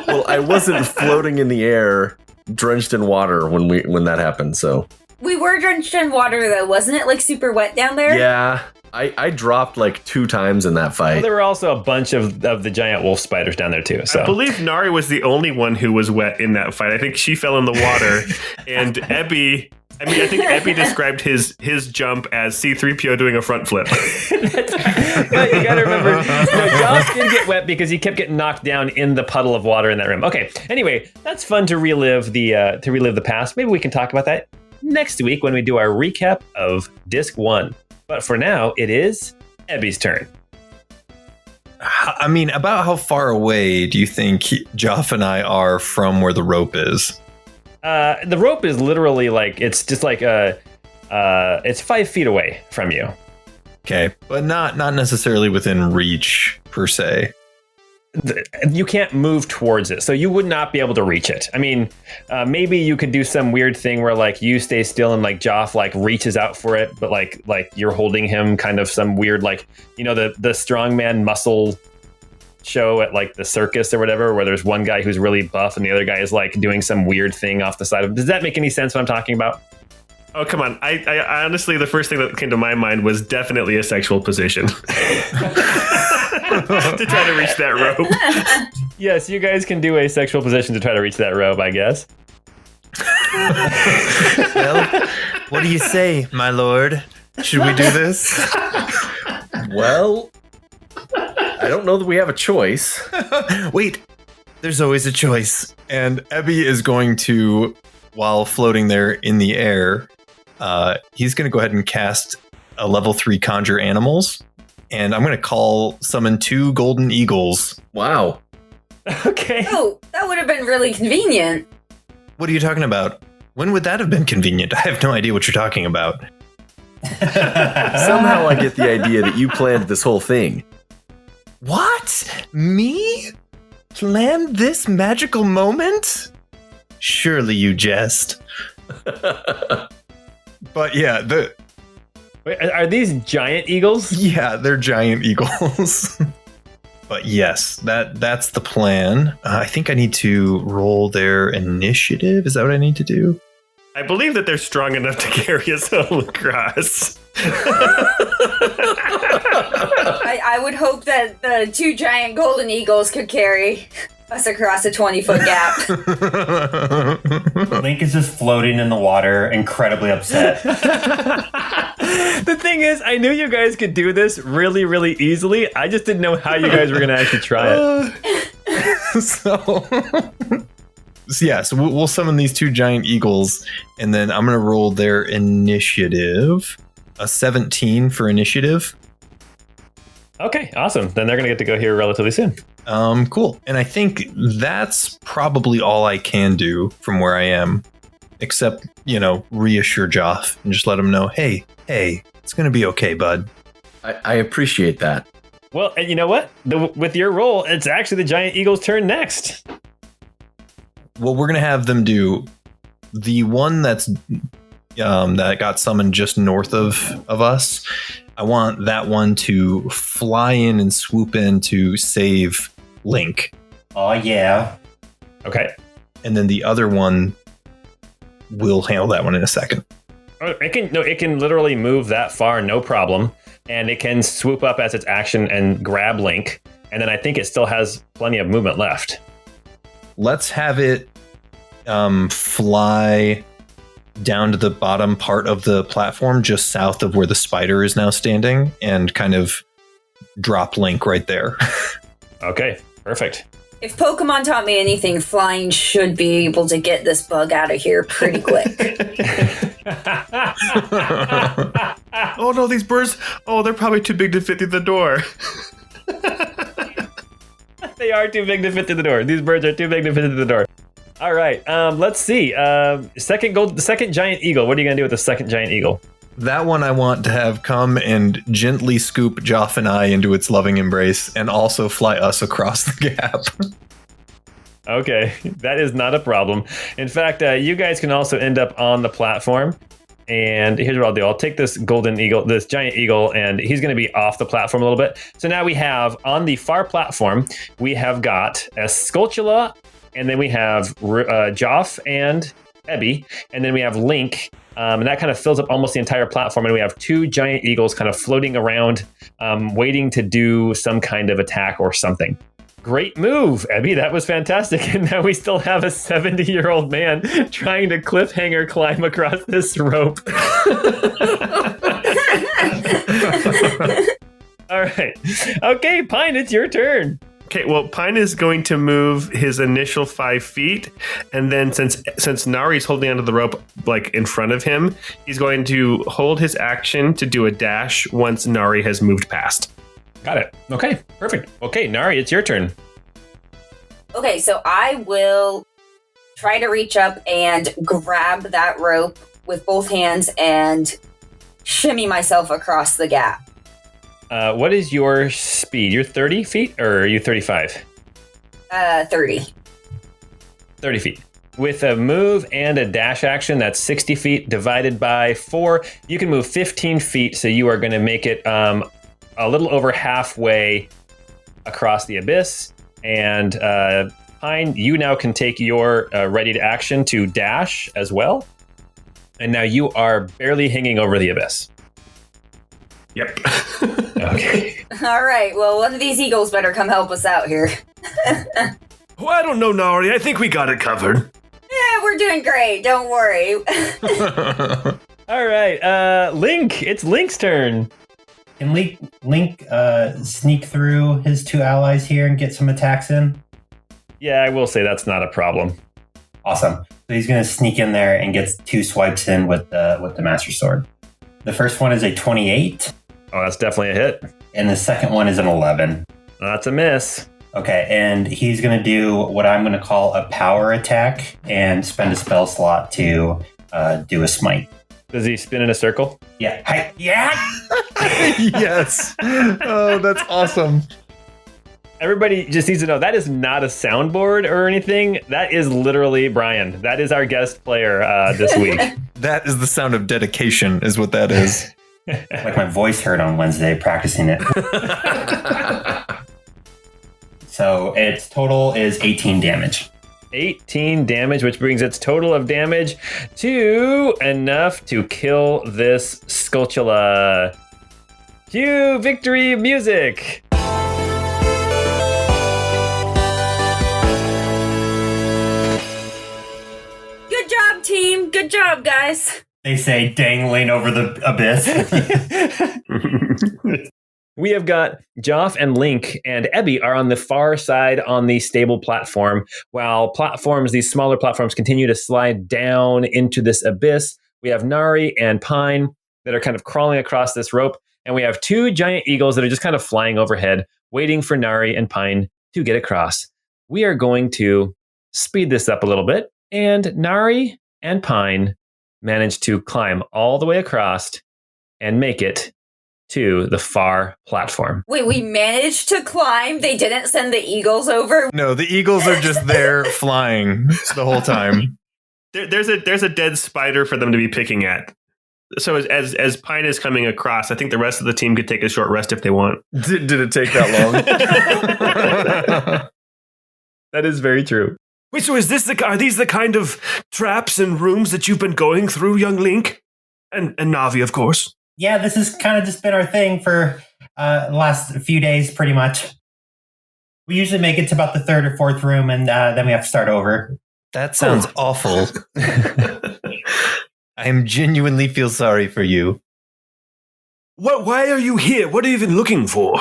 Well, I wasn't floating in the air, drenched in water when that happened. So We were drenched in water though, wasn't it like super wet down there? yeah, I dropped like 2 times in that Well, fight. there were also a bunch of the giant wolf spiders down there too. So I believe Nari was the only one who was wet in that fight. I think she fell in the water, and Ebby. I think Ebby described his jump as C-3PO doing a front flip. But you gotta remember, Josh did get wet because he kept getting knocked down in the puddle of water in that room. Okay, anyway, that's fun to relive the past. Maybe we can talk about that next week when we do our recap of Disc 1. But for now, it is Ebby's turn. I mean, about how far away do you think Joff and I are from where the rope is? The rope is literally like, it's just like It's 5 feet away from you. Okay, but not necessarily within reach per se. You can't move towards it, so you would not be able to reach it. I mean, maybe you could do some weird thing where like you stay still and like Joff like reaches out for it, but like you're holding him, kind of some weird like, you know, the strongman muscle show at like the circus or whatever, where there's one guy who's really buff and the other guy is like doing some weird thing off the side of. Does that make any sense what I'm talking about? Oh, come on. I honestly, the first thing that came to my mind was definitely a sexual position. To try to reach that rope. Yes, you guys can do a sexual position to try to reach that rope, I guess. Well, what do you say, my lord? Should we do this? Well, I don't know that we have a choice. Wait, there's always a choice. And Ebby is going to, while floating there in the air, he's going to go ahead and cast a level 3 Conjure Animals. And I'm going to summon 2 golden eagles. Wow. Okay. Oh, that would have been really convenient. What are you talking about? When would that have been convenient? I have no idea what you're talking about. Somehow I get the idea that you planned this whole thing. What? Me? Planned this magical moment? Surely you jest. But yeah, Wait, are these giant eagles? they're giant eagles. But yes, that's the plan. I think I need to roll their initiative. Is that what I need to do? I believe that they're strong enough to carry us all across. I would hope that the 2 giant golden eagles could carry us across a 20-foot gap. Link is just floating in the water, incredibly upset. The thing is, I knew you guys could do this really, really easily. I just didn't know how you guys were going to actually try it. So we'll summon these 2 giant eagles, and then I'm going to roll their initiative. A 17 for initiative. Okay, awesome. Then they're going to get to go here relatively soon. Cool. And I think that's probably all I can do from where I am, except, reassure Joff and just let him know, hey, it's going to be okay, bud. I appreciate that. Well, and you know what? With your roll, it's actually the giant eagle's turn next. Well, we're going to have them do the one that got summoned just north of us. I want that one to fly in and swoop in to save Link. Oh, yeah. Okay. And then the other one will handle that one in a second. It can literally move that far, no problem. And it can swoop up as its action and grab Link. And then I think it still has plenty of movement left. Let's have it fly down to the bottom part of the platform, just south of where the spider is now standing, and kind of drop Link right there. Okay, perfect. If Pokemon taught me anything, flying should be able to get this bug out of here pretty quick. Oh no, these birds! Oh, they're probably too big to fit through the door. They are too big to fit through the door. These birds are too big to fit through the door. All right, let's see. The second giant eagle. What are you going to do with the second giant eagle? That one I want to have come and gently scoop Joff and I into its loving embrace and also fly us across the gap. Okay, that is not a problem. In fact, you guys can also end up on the platform. And here's what I'll do. I'll take this giant eagle, and he's going to be off the platform a little bit. So now we have, on the far platform, we have got a Skulltula, and then we have Joff and Ebby, and then we have Link, and that kind of fills up almost the entire platform, and we have 2 giant eagles kind of floating around, waiting to do some kind of attack or something. Great move, Ebby. That was fantastic. And now we still have a 70-year-old man trying to cliffhanger climb across this rope. All right. Okay, Pine, it's your turn. Okay, well, Pine is going to move his initial 5 feet, and then since Nari's holding onto the rope like in front of him, he's going to hold his action to do a dash once Nari has moved past. Got it. Okay, perfect. Okay, Nari, it's your turn. Okay, so I will try to reach up and grab that rope with both hands and shimmy myself across the gap. What is your speed? You're 30 feet or are you 35? 30. 30 feet. With a move and a dash action, that's 60 feet divided by 4. You can move 15 feet, so you are going to make it a little over halfway across the abyss. And Pine, you now can take your ready to action to dash as well. And now you are barely hanging over the abyss. Yep. Okay. All right, well, one of these eagles better come help us out here. Well, I don't know, Nari. I think we got it covered. Yeah, we're doing great. Don't worry. All right, Link. It's Link's turn. Can Link sneak through his 2 allies here and get some attacks in? Yeah, I will say that's not a problem. Awesome. So he's going to sneak in there and get 2 swipes in with the Master Sword. The first one is a 28. Oh, that's definitely a hit. And the second one is an 11. That's a miss. Okay, and he's going to do what I'm going to call a power attack and spend a spell slot to do a smite. Does he spin in a circle? Yeah. Hi. Yeah. Yes. Oh, that's awesome. Everybody just needs to know that is not a soundboard or anything. That is literally Brian. That is our guest player this week. That is the sound of dedication, is what that is. Like my voice hurt on Wednesday practicing it. So its total is 18 damage. 18 damage, which brings its total of damage to enough to kill this Skulltula. Cue victory music. Good job, team. Good job, guys. They say dangling over the abyss. We have got Joff and Link and Ebby are on the far side on the stable platform, while these smaller platforms continue to slide down into this abyss. We have Nari and Pine that are kind of crawling across this rope, and we have 2 giant eagles that are just kind of flying overhead, waiting for Nari and Pine to get across. We are going to speed this up a little bit, and Nari and Pine manage to climb all the way across and make it to the far platform. Wait, we managed to climb? They didn't send the eagles over? No, the eagles are just there flying the whole time. There's a dead spider for them to be picking at. So as Pine is coming across, I think the rest of the team could take a short rest if they want. Did it take that long? That is very true. Wait, so are these the kind of traps and rooms that you've been going through, young Link? And Navi, of course. Yeah, this has kind of just been our thing for the last few days, pretty much. We usually make it to about the 3rd or 4th room, and then we have to start over. That sounds awful. I genuinely feel sorry for you. Why are you here? What are you even looking for?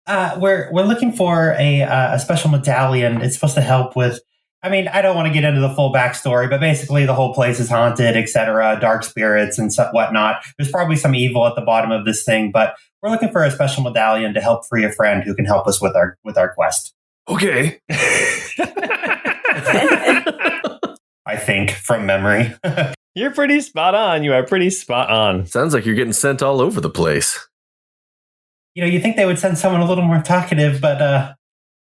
We're looking for a special medallion. It's supposed to help with. I mean, I don't want to get into the full backstory, but basically the whole place is haunted, etc., dark spirits and whatnot. There's probably some evil at the bottom of this thing, but we're looking for a special medallion to help free a friend who can help us with our quest. Okay. I think from memory. You're pretty spot on. You are pretty spot on. Sounds like you're getting sent all over the place. You know, you think they would send someone a little more talkative, but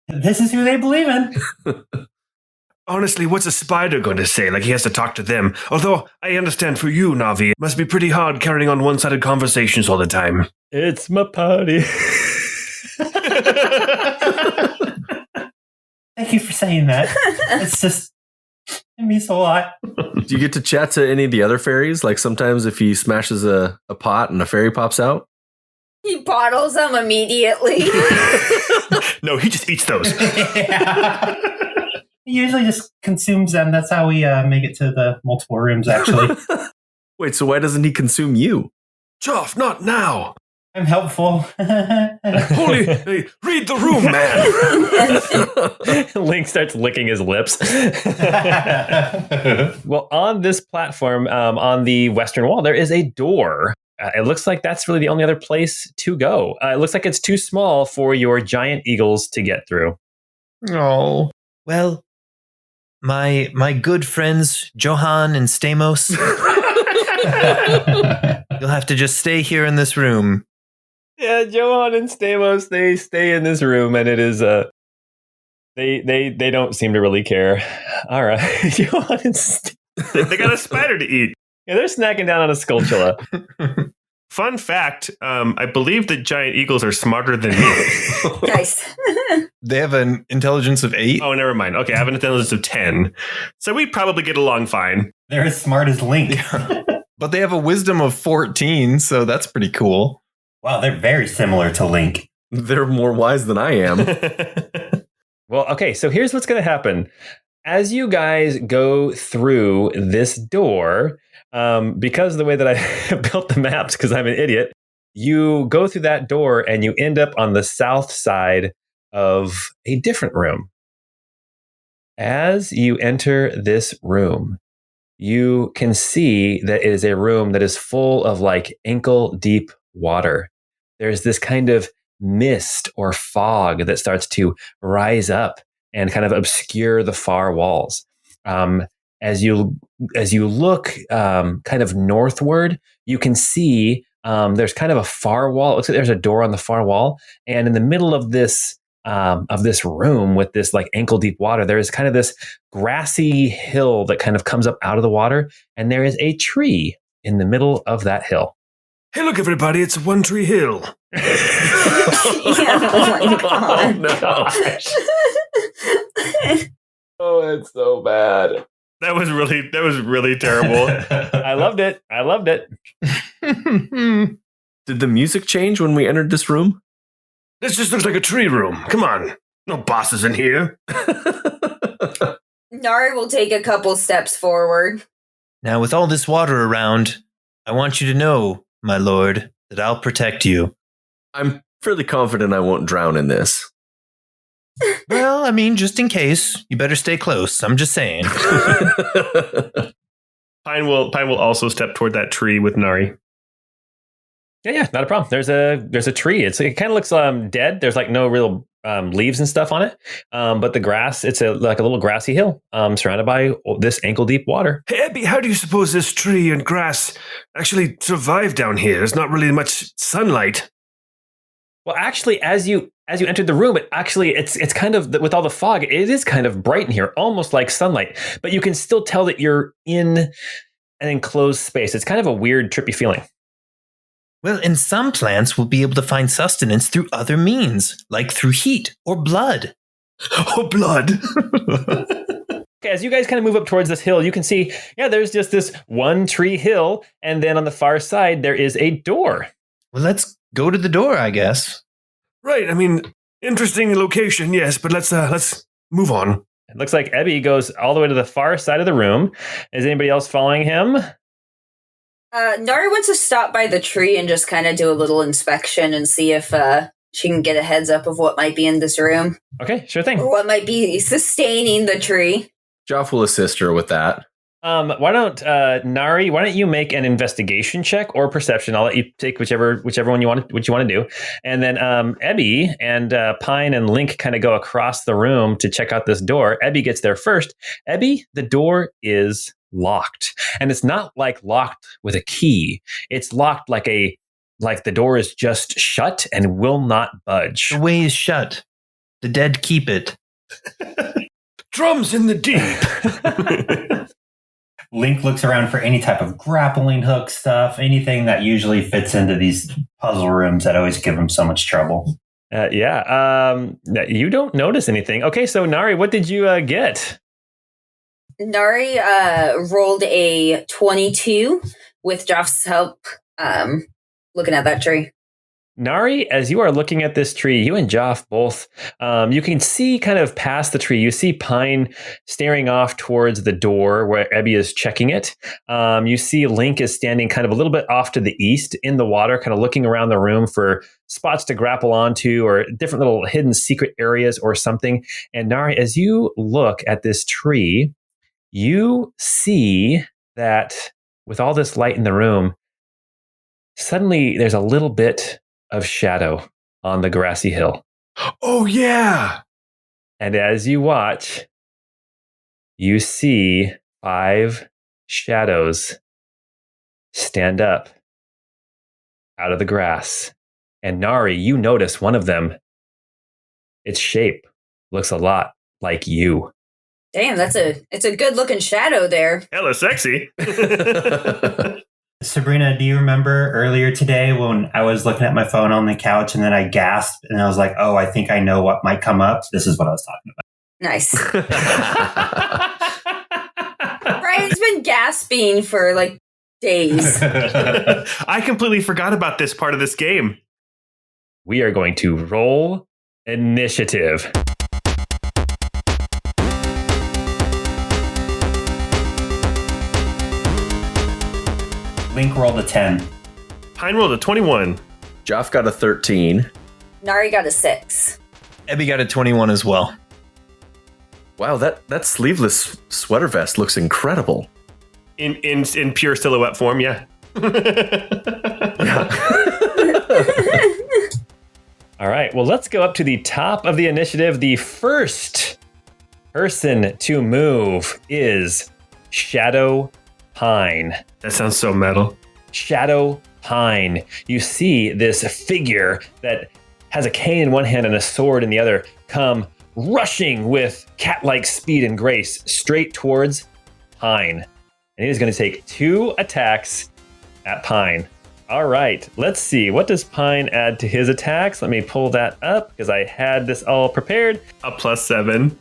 this is who they believe in. Honestly, what's a spider going to say? Like he has to talk to them. Although, I understand for you, Navi, it must be pretty hard carrying on one-sided conversations all the time. It's my party. Thank you for saying that. It means a lot. Do you get to chat to any of the other fairies? Like sometimes if he smashes a pot and a fairy pops out? He bottles them immediately. No, he just eats those. Yeah. He usually just consumes them. That's how we make it to the multiple rooms, actually. Wait, so why doesn't he consume you? Choff, not now. I'm helpful. Holy, hey, read the room, man. Link starts licking his lips. Well, on this platform, on the western wall, there is a door. It looks like that's really the only other place to go. It looks like it's too small for your giant eagles to get through. Oh. Well, my good friends Johan and Stamos, You'll have to just stay here in this room. Yeah, Johan and Stamos, they stay in this room, and it is they don't seem to really care. All right, Johan and They got a spider to eat. yeah, they're snacking down on a skulltula. Fun fact, I believe that giant eagles are smarter than me. Nice. They have an intelligence of 8. Oh, never mind. Okay, I have an intelligence of 10. So we probably get along fine. They're as smart as Link. But they have a wisdom of 14, so that's pretty cool. Wow, they're very similar to Link. They're more wise than I am. Well, okay, so here's what's going to happen. As you guys go through this door, because of the way that I built the maps, because I'm an idiot, you go through that door and you end up on the south side of a different room. As you enter this room, you can see that it is a room that is full of like ankle deep water. There's this kind of mist or fog that starts to rise up and kind of obscure the far walls. As you look kind of northward, you can see there's kind of a far wall. It looks like there's a door on the far wall, and in the middle of this room with this like ankle deep water, there is kind of this grassy hill that kind of comes up out of the water, and there is a tree in the middle of that hill. Hey, look, everybody, it's One Tree Hill. Yeah, oh my God. Oh, it's so bad. That was really terrible. I loved it. Did the music change when we entered this room? This just looks like a tree room. Come on. No bosses in here. Nari will take a couple steps forward. Now, with all this water around, I want you to know, my lord, that I'll protect you. I'm fairly confident I won't drown in this. Well, I mean, just in case, you better stay close. I'm just saying. Pine will also step toward that tree with Nari. Yeah, not a problem. There's a tree. It kind of looks dead. There's like no real leaves and stuff on it. But the grass, it's like a little grassy hill surrounded by this ankle deep water. Hey, Abby, how do you suppose this tree and grass actually survive down here? There's not really much sunlight. Well, actually, as you entered the room, it's kind of, with all the fog, it is kind of bright in here, almost like sunlight. But you can still tell that you're in an enclosed space. It's kind of a weird, trippy feeling. Well, and some plants will be able to find sustenance through other means, like through heat or blood. Oh, blood. Okay, as you guys kind of move up towards this hill, you can see, there's just this one tree hill, and then on the far side, there is a door. Well, let's go to the door, I guess. Right, I mean, interesting location, yes, but let's move on. It looks like Ebby goes all the way to the far side of the room. Is anybody else following him? Nari wants to stop by the tree and just kind of do a little inspection and see if she can get a heads up of what might be in this room. Okay, sure thing. Or what might be sustaining the tree. Joff will assist her with that. Why don't Nari? Why don't you make an investigation check or perception? I'll let you take whichever one you want to do, and then Ebby and Pine and Link kind of go across the room to check out this door. Ebby gets there first. Ebby, the door is locked, and it's not like locked with a key. It's locked like the door is just shut and will not budge. The way is shut. The dead keep it. Drums in the deep. Link looks around for any type of grappling hook stuff, anything that usually fits into these puzzle rooms that always give him so much trouble. You don't notice anything. Okay, so Nari, what did you get? Nari rolled a 22 with Joff's help looking at that tree. Nari, as you are looking at this tree, you and Joff both, you can see kind of past the tree. You see Pine staring off towards the door where Ebby is checking it. You see Link is standing kind of a little bit off to the east in the water, kind of looking around the room for spots to grapple onto or different little hidden secret areas or something. And Nari, as you look at this tree, you see that with all this light in the room, suddenly there's a little bit of shadow on the grassy hill. Oh, yeah. And as you watch, you see 5 shadows stand up out of the grass. And Nari, you notice one of them. Its shape looks a lot like you. Damn, it's a good looking shadow there. Hella sexy. Sabrina, do you remember earlier today when I was looking at my phone on the couch and then I gasped and I was like, oh, I think I know what might come up? This is what I was talking about. Nice. Brian's been gasping for like days. I completely forgot about this part of this game. We are going to roll initiative. Link rolled a 10. Pine rolled a 21. Joff got a 13. Nari got a 6. Ebby got a 21 as well. Wow, that sleeveless sweater vest looks incredible. In pure silhouette form, yeah. All right, well, let's go up to the top of the initiative. The first person to move is Shadow Pine. That sounds so metal. Shadow Pine. You see this figure that has a cane in one hand and a sword in the other come rushing with cat-like speed and grace straight towards Pine. And he is going to take 2 attacks at Pine. All right, let's see. What does Pine add to his attacks? Let me pull that up because I had this all prepared. A +7.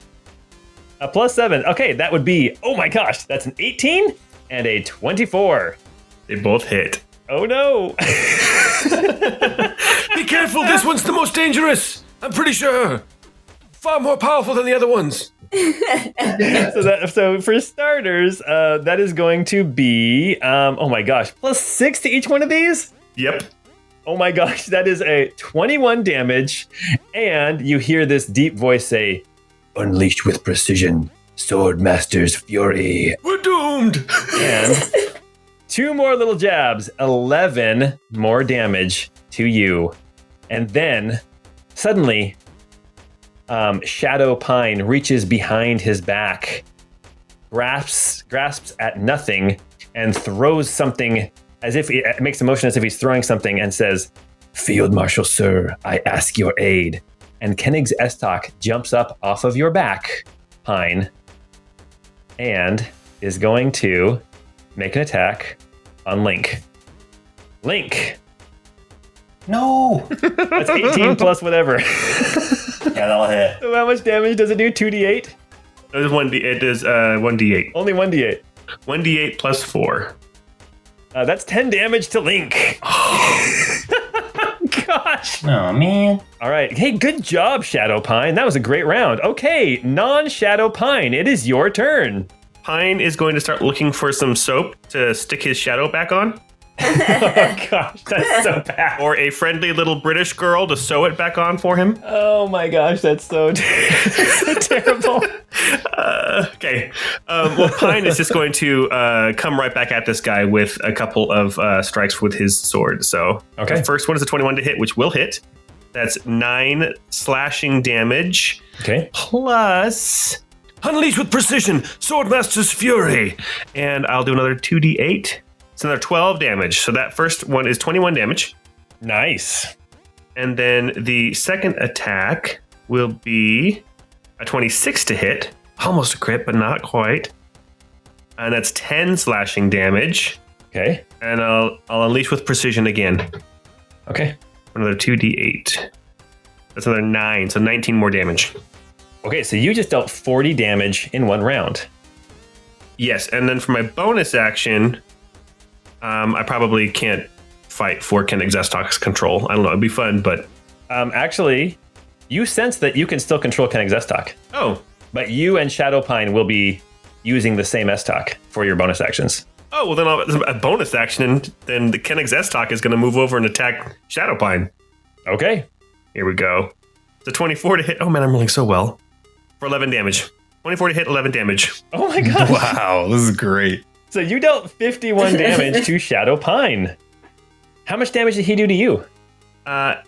A +7. Okay, that would be, oh my gosh, that's an 18 and a 24. They both hit. Oh no. Be careful, this one's the most dangerous. I'm pretty sure. Far more powerful than the other ones. So for starters, that is going to be, oh my gosh, +6 to each one of these? Yep. Oh my gosh, that is a 21 damage. And you hear this deep voice say, "Unleashed with precision, Swordmaster's fury." We're doomed. And 2 more little jabs, 11 more damage to you. And then suddenly, Shadow Pine reaches behind his back, grasps at nothing, and throws something as if it makes a motion as if he's throwing something and says, "Field Marshal Sir, I ask your aid." And Koenig's Estok jumps up off of your back, Pine, and is going to make an attack on Link. Link! No! That's 18 plus whatever. Yeah, that'll hit. So how much damage does it do? 2d8? It is 1d8. Only 1d8. 1d8 plus 4. That's 10 damage to Link. Gosh. Oh, man. All right. Hey, good job, Shadow Pine. That was a great round. Okay, non-Shadow Pine, it is your turn. Pine is going to start looking for some soap to stick his shadow back on. Oh gosh, that's so bad. Or a friendly little British girl to sew it back on for him. Oh my gosh, that's so, so terrible. Okay. Well, Pine is just going to come right back at this guy with a couple of strikes with his sword. So Okay. the first one is a 21 to hit, which will hit. That's 9 slashing damage. Okay. Plus, Unleashed with precision, Swordmaster's fury. and I'll do another 2d8. It's another 12 damage. So that first one is 21 damage. Nice. And then the second attack will be a 26 to hit. Almost a crit, but not quite. And that's 10 slashing damage. Okay. And I'll unleash with precision again. Okay. Another 2d8. That's another 9, so 19 more damage. Okay, so you just dealt 40 damage in one round. Yes, and then for my bonus action, I probably can't fight for Koenig's Estok's control. I don't know, it'd be fun, but... Actually, you sense that you can still control Koenig's Estok, Oh, but you and Shadow Pine will be using the same Estok for your bonus actions. well then a bonus action, and then the Koenig's Estok is going to move over and attack Shadowpine. Okay. Here we go. It's a 24 to hit. Oh man, I'm rolling so well. For 11 damage. 24 to hit, 11 damage. Oh my gosh. Wow, this is great. So you dealt 51 damage to Shadow Pine. How much damage did he do to you?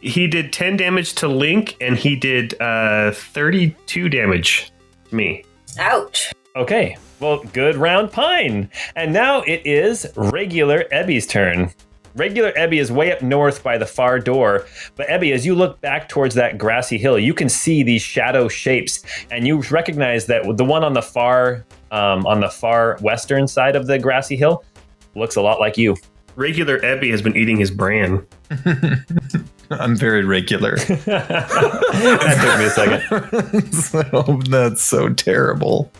He did 10 damage to Link, and he did 32 damage to me. Ouch. Okay. Well, good round pine. And now it is regular Ebby's turn. Regular Ebby is way up north by the far door. But Ebby, as you look back towards that grassy hill, you can see these shadow shapes, and you recognize that the one on the far western side of the grassy hill looks a lot like you. Regular Ebby has been eating his bran. I'm very regular. That took me a second. So, that's so terrible.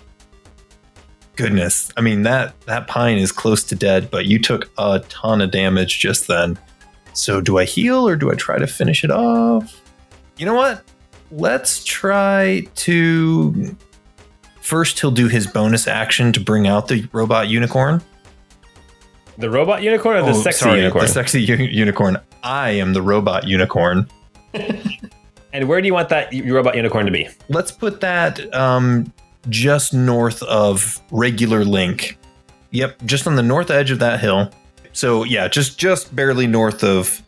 Goodness. I mean, that pine is close to dead, but you took a ton of damage just then. So do I heal or do I try to finish it off? You know what? Let's try to... First, he'll do his bonus action to bring out the robot unicorn. The robot unicorn or the sexy unicorn? The sexy unicorn. I am the robot unicorn. And where do you want that robot unicorn to be? Let's put that just north of regular Link. Yep, just on the north edge of that hill. So yeah, just barely north of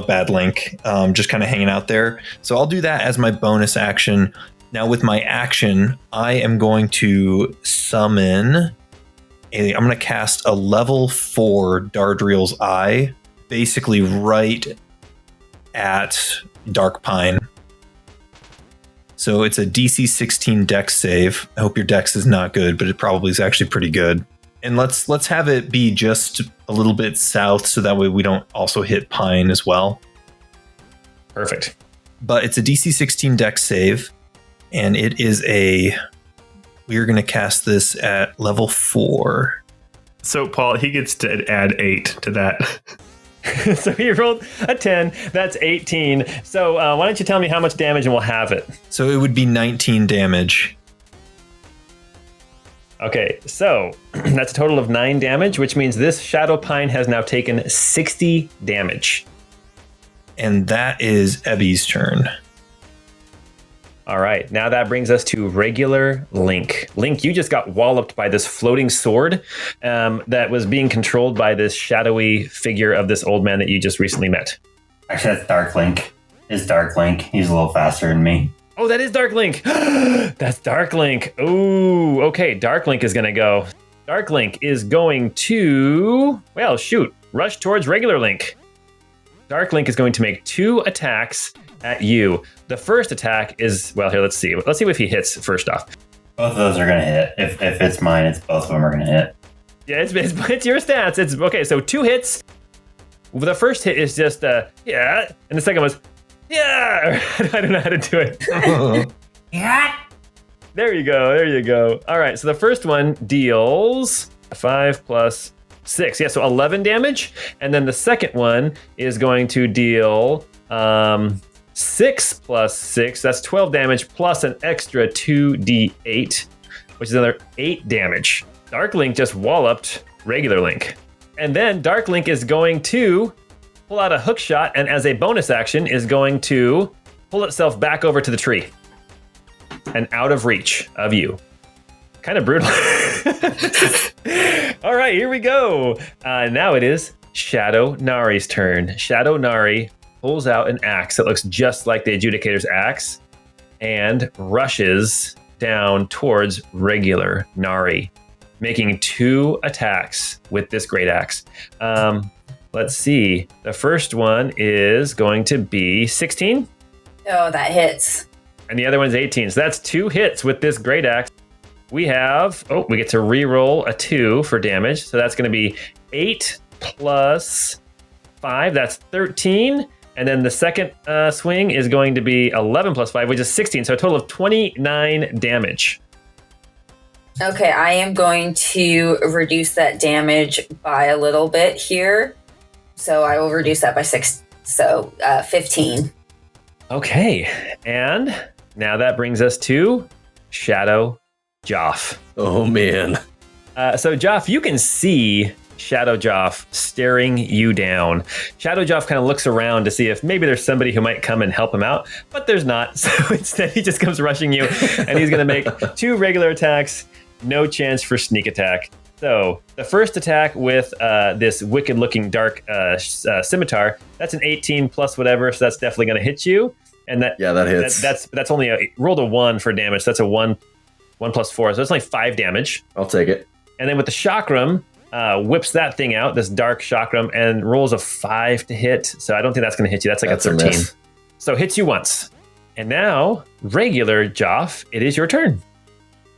Bad Link, just kind of hanging out there. So I'll do that as my bonus action. Now with my action, I am going to summon. I'm going to cast a level 4 Dardriel's Eye, basically right at Dark Pine. So it's a DC 16 Dex save. I hope your Dex is not good, but it probably is actually pretty good. And let's have it be just a little bit south, so that way we don't also hit Pine as well. Perfect. But it's a DC 16 Dex save, and it is we're going to cast this at level 4. So, Paul, he gets to add 8 to that. So he rolled a 10. That's 18. So why don't you tell me how much damage and we'll have it. So it would be 19 damage. Okay, so that's a total of 9 damage, which means this Shadow Pine has now taken 60 damage. And that is Ebby's turn. All right, now that brings us to regular Link. Link, you just got walloped by this floating sword that was being controlled by this shadowy figure of this old man that you just recently met. Actually, that's Dark Link. It's Dark Link. He's a little faster than me. Oh, that is Dark Link. That's Dark Link. Ooh, okay, Dark Link is going to go. Dark Link is going to, well, shoot, rush towards regular Link. Dark Link is going to make 2 attacks at you. The first attack is, well, here, let's see. Let's see if he hits first off. Both of those are going to hit. If it's mine, it's both of them are going to hit. Yeah, it's your stats. It's okay. So 2 hits. The first hit is just yeah, and the second was yeah. I don't know how to do it. Yeah. There you go. There you go. All right. So the first one deals 5 plus 6. Yeah, so 11 damage, and then the second one is going to deal 6 plus 6, that's 12 damage, plus an extra 2d8, which is another 8 damage. Dark Link just walloped regular Link. And then Dark Link is going to pull out a hook shot, and as a bonus action is going to pull itself back over to the tree and out of reach of you. Kind of brutal. All right, here we go. Now it is Shadow Nari's turn. Shadow Nari pulls out an axe that looks just like the Adjudicator's axe and rushes down towards regular Nari, making 2 attacks with this great axe. Let's see. The first one is going to be 16. Oh, that hits. And the other one's 18. So that's 2 hits with this great axe. We get to re-roll a 2 for damage. So that's going to be 8 plus 5. That's 13. And then the second swing is going to be 11 plus 5, which is 16. So a total of 29 damage. Okay, I am going to reduce that damage by a little bit here. So I will reduce that by 6. So 15. Okay. And now that brings us to Shadow Joff. Oh, man. So Joff, you can see Shadow Joff staring you down. Shadow Joff kind of looks around to see if maybe there's somebody who might come and help him out, but there's not. So instead, he just comes rushing you, and he's going to make 2 regular attacks. No chance for sneak attack. So the first attack with this wicked-looking dark scimitar, that's an 18 plus whatever, so that's definitely going to hit you. And that hits. That's only rolled a 1 for damage. So that's a 1 1 plus 4. So it's only 5 damage. I'll take it. And then with the chakram, whips that thing out, this dark chakram, and rolls a 5 to hit. So I don't think that's going to hit you. That's like That's a a 13. miss. So hits you once. And now, regular Joff, it is your turn.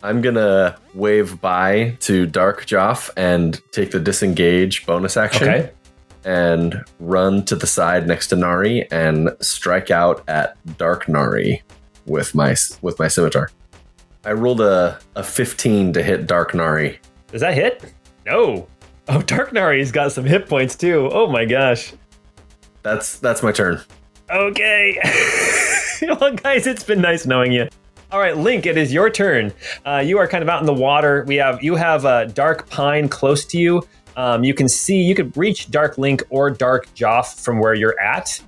I'm gonna wave bye to Dark Joff and take the disengage bonus action. Okay. And run to the side next to Nari and strike out at Dark Nari with my scimitar. I rolled a 15 to hit Dark Nari. Does that hit? No. Oh, Dark Nari's got some hit points too. Oh my gosh. That's my turn. Okay. Well, guys, it's been nice knowing you. All right, Link, it is your turn. You are kind of out in the water. You have Dark Pine close to you. You could reach Dark Link or Dark Joff from where you're at.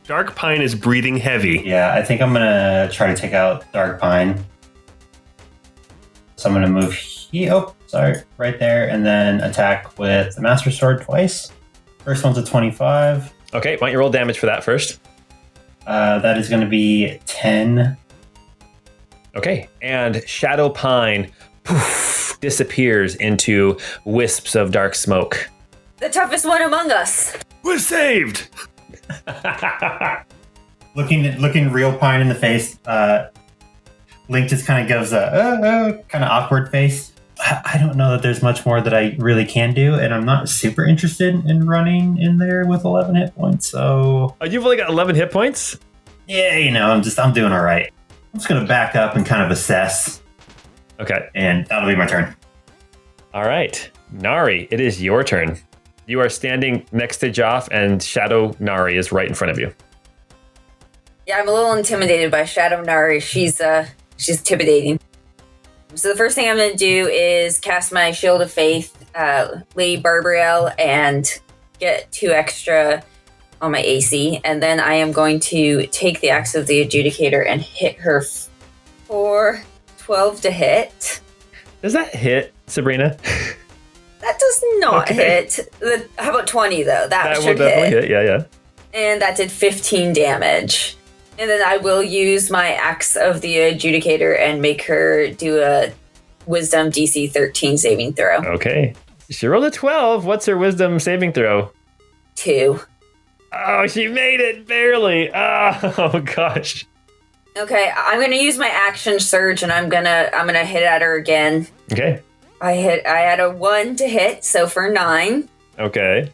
Dark Pine is breathing heavy. Yeah, I think I'm gonna try to take out Dark Pine. So I'm gonna move right there, and then attack with the Master Sword twice. First one's a 25. Okay, why don't you roll damage for that first? That is gonna be 10. Okay, and Shadow Pine disappears into wisps of dark smoke. The toughest one among us. We're saved. Looking real Pine in the face, Link just kind of gives a kind of awkward face. I don't know that there's much more that I really can do, and I'm not super interested in running in there with 11 hit points. So, Oh, you've only got 11 hit points? yeah, I'm doing all right. I'm just gonna back up and kind of assess, Okay. and that'll be my turn. All right. Nari, it is your turn. You are standing next to Joff, and Shadow Nari is right in front of you. Yeah, I'm a little intimidated by Shadow Nari. She's intimidating. So the first thing I'm going to do is cast my Shield of Faith, Lady Barbariel, and get 2 extra on my AC. And then I am going to take the Axe of the Adjudicator and hit her for 12 to hit. Does that hit, Sabrina? That does not Okay. hit. How about 20, though? That will should definitely hit. hit. Yeah. And that did 15 damage. And then I will use my Axe of the Adjudicator and make her do a Wisdom DC 13 saving throw. Okay. She rolled a 12. What's her wisdom saving throw? 2. Oh, she made it barely. Oh gosh. Okay, I'm gonna use my action surge and I'm gonna hit at her again. Okay. I had a 1 to hit, so for 9, Okay.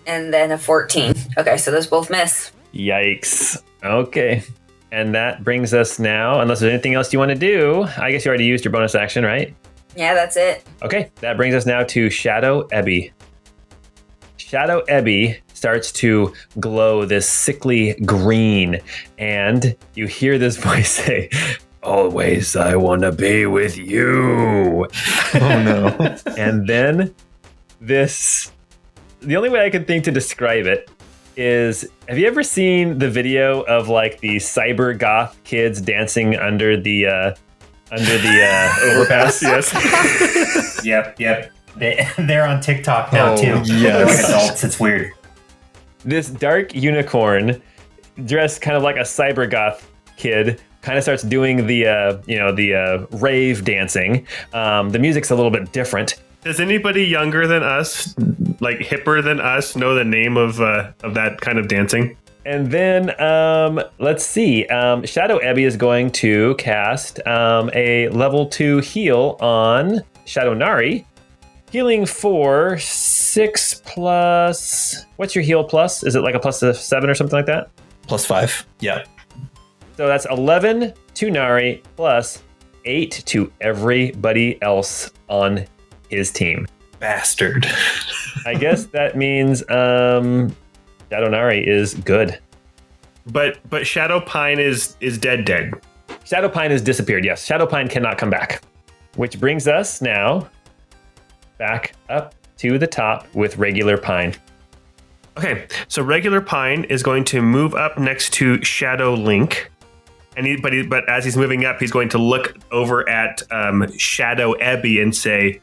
and then a 14. Okay, so those both miss. Yikes. Okay. And that brings us now, unless there's anything else you want to do, I guess you already used your bonus action, right? Yeah, that's it. Okay, that brings us now to Shadow Ebby. Shadow Ebby starts to glow this sickly green, and you hear this voice say, "Always I want to be with you." Oh no. And then the only way I can think to describe it is, have you ever seen the video of like the cyber goth kids dancing under the overpass? Yes. Yep. They're on TikTok now too. yes. They're like adults. It's weird. This dark unicorn, dressed kind of like a cyber goth kid, kind of starts doing the rave dancing. The music's a little bit different. Does anybody younger than us, like hipper than us, know the name of that kind of dancing? And then let's see. Shadow Ebby is going to cast a level 2 heal on Shadow Nari. Healing for 6 plus... What's your heal plus? Is it like a plus 7 or something like that? +5. Yeah. So that's 11 to Nari plus 8 to everybody else on his team. Bastard. I guess that means Shadow Nari is good. But Shadow Pine is dead. Shadow Pine has disappeared, yes. Shadow Pine cannot come back. Which brings us now back up to the top with regular Pine. Okay, so regular Pine is going to move up next to Shadow Link, and but as he's moving up, he's going to look over at Shadow Ebby and say,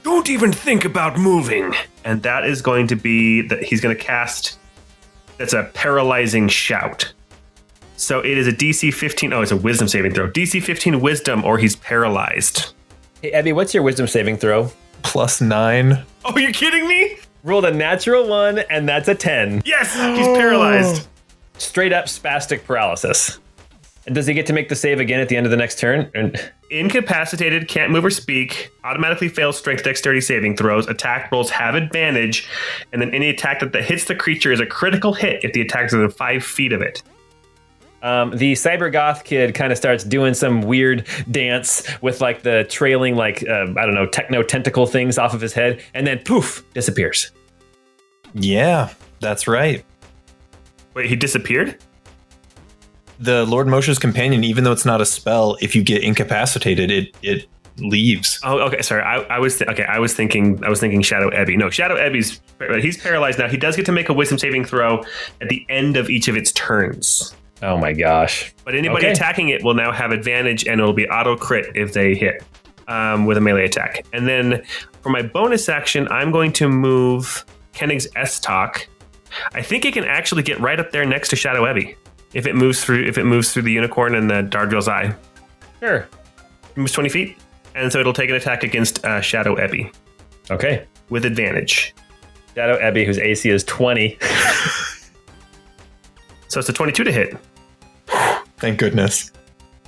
Don't even think about moving. and that is going to be that he's going to cast. That's a paralyzing shout. So it is a DC 15. Oh, it's a wisdom saving throw. DC 15 wisdom, or he's paralyzed. Hey, Abby, what's your wisdom saving throw? +9. Oh, you're kidding me? Rolled a natural 1, and that's a 10. Yes, he's paralyzed. Straight up spastic paralysis. And does he get to make the save again at the end of the next turn? Incapacitated, can't move or speak, automatically fails strength dexterity saving throws, attack rolls have advantage, and then any attack that hits the creature is a critical hit if the attack is within 5 feet of it. The cyber goth kid kind of starts doing some weird dance with like the trailing, like, I don't know, techno tentacle things off of his head, and then poof, disappears. Yeah, that's right. Wait, he disappeared? The Lord Moshe's companion, even though it's not a spell, if you get incapacitated, it leaves. Oh, okay. Sorry, I was thinking Shadow Ebby. No, Shadow Ebby's he's paralyzed now. He does get to make a wisdom saving throw at the end of each of its turns. Oh my gosh. But anybody attacking it will now have advantage, and it'll be auto crit if they hit with a melee attack. And then for my bonus action, I'm going to move Koenig's S-Talk. I think it can actually get right up there next to Shadow Ebby if it moves through the unicorn and the Dardril's eye. Sure. It moves 20 feet, and so it'll take an attack against Shadow Ebby. Okay. With advantage. Shadow Ebby, whose AC is 20. So it's a 22 to hit. Thank goodness.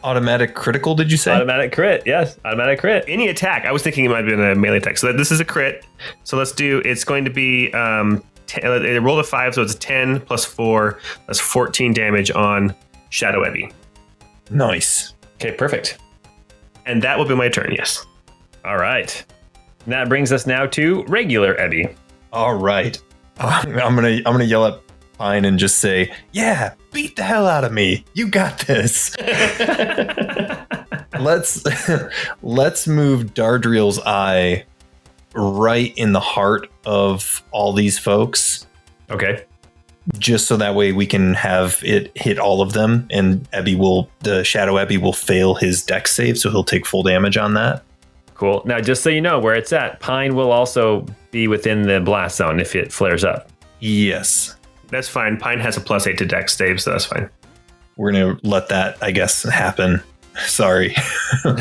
Automatic critical, did you say? Automatic crit, yes. Automatic crit. Any attack. I was thinking it might have been a melee attack. So this is a crit. So it's going to be, it rolled a 5, so it's 10 plus 4. That's 14 damage on Shadow Ebby. Nice. Okay, perfect. And that will be my turn, yes. All right. And that brings us now to regular Ebby. All right. I'm gonna yell at Pine and just say, yeah, beat the hell out of me. You got this. Let's move Dardril's eye right in the heart of all these folks. Okay. Just so that way we can have it hit all of them, and the Shadow Ebby will fail his dex save, so he'll take full damage on that. Cool. Now, just so you know where it's at, Pine will also be within the blast zone if it flares up. Yes. That's fine. Pine has a +8 to dex save, so that's fine. We're going to let that, I guess, happen. Sorry. All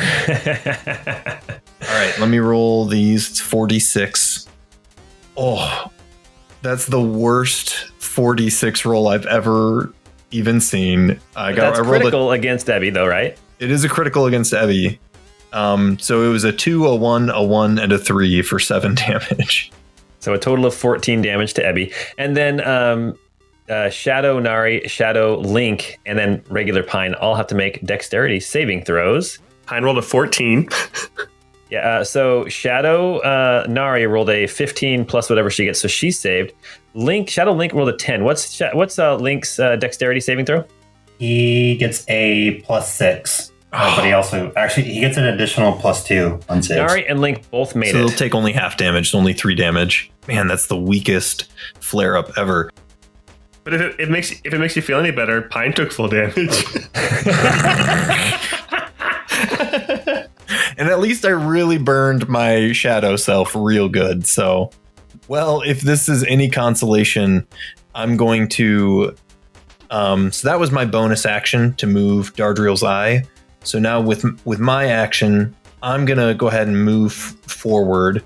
right, let me roll these. It's 46. Oh, that's the worst 46 roll I've ever even seen. That's critical against Ebby, though, right? It is a critical against Ebby. So it was a 2, a 1, a 1, and a 3 for 7 damage. So a total of 14 damage to Ebby. And then Shadow Nari, Shadow Link, and then regular Pine all have to make dexterity saving throws. Pine rolled a 14. Yeah, so Shadow Nari rolled a 15 plus whatever she gets, so she saved. Shadow Link rolled a 10. What's Link's dexterity saving throw? He gets a +6. But he also he gets an additional +2 on saves. Nari and Link both made it. So they'll take only half damage, only 3 damage. Man, that's the weakest flare up ever. But if it makes you feel any better, Pine took full damage. And at least I really burned my shadow self real good. So, well, if this is any consolation, I'm going to. So that was my bonus action to move Dardril's eye. So now with my action, I'm going to go ahead and move forward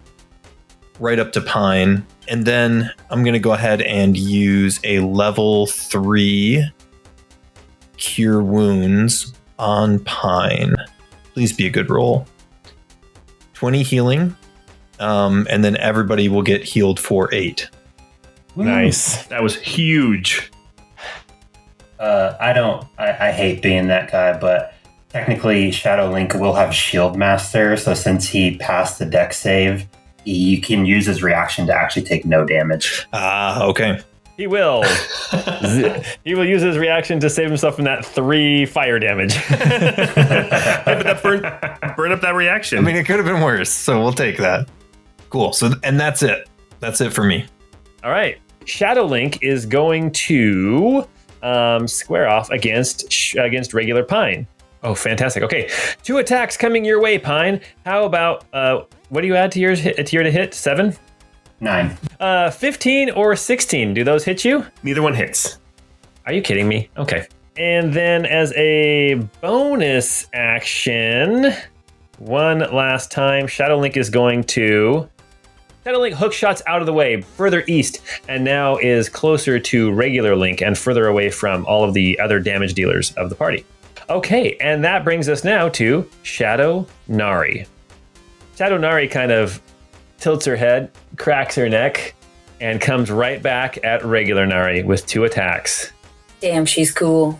right up to Pine. And then I'm going to go ahead and use a level 3 Cure Wounds on Pine. Please be a good roll. 20 healing. And then everybody will get healed for 8. Nice. That was huge. I hate being that guy, but technically Shadow Link will have Shield Master, so since he passed the dex save, you can use his reaction to actually take no damage. Okay. He will. He will use his reaction to save himself from that 3 fire damage. Hey, but that burn up that reaction. I mean, it could have been worse, so we'll take that. Cool. So, and that's it. That's it for me. All right. Shadow Link is going to square off against regular Pine. Oh, fantastic. Okay. 2 attacks coming your way, Pine. How about, what do you add to your to hit? 7? 9. 15 or 16. Do those hit you? Neither one hits. Are you kidding me? Okay. And then as a bonus action, one last time, Shadow Link is going to... Shadow Link hook shots out of the way, further east, and now is closer to regular Link and further away from all of the other damage dealers of the party. Okay, and that brings us now to Shadow Nari. Shadow Nari kind of tilts her head, cracks her neck, and comes right back at regular Nari with 2 attacks. Damn, she's cool.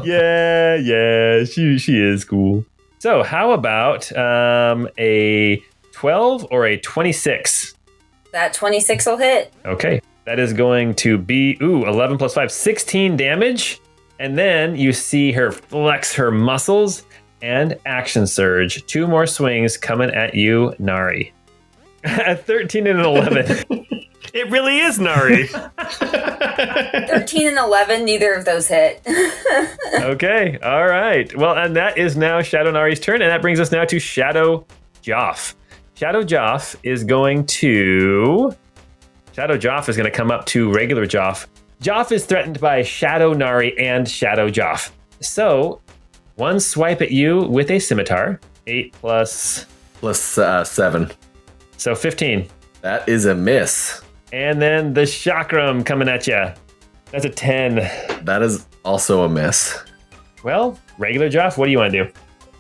Yeah, she is cool. So how about a 12 or a 26? That 26 will hit. Okay, that is going to be, 11 plus 5, 16 damage. And then you see her flex her muscles and action surge. 2 more swings coming at you, Nari. At 13 and an 11. It really is Nari. 13 and 11, neither of those hit. Okay, all right. Well, and that is now Shadow Nari's turn, and that brings us now to Shadow Joff. Shadow Joff is going to come up to regular Joff. Joff is threatened by Shadow Nari and Shadow Joff. So, one swipe at you with a scimitar. 8 plus 7. So 15. That is a miss. And then the chakram coming at you. That's a 10. That is also a miss. Well, regular Joff, what do you want to do?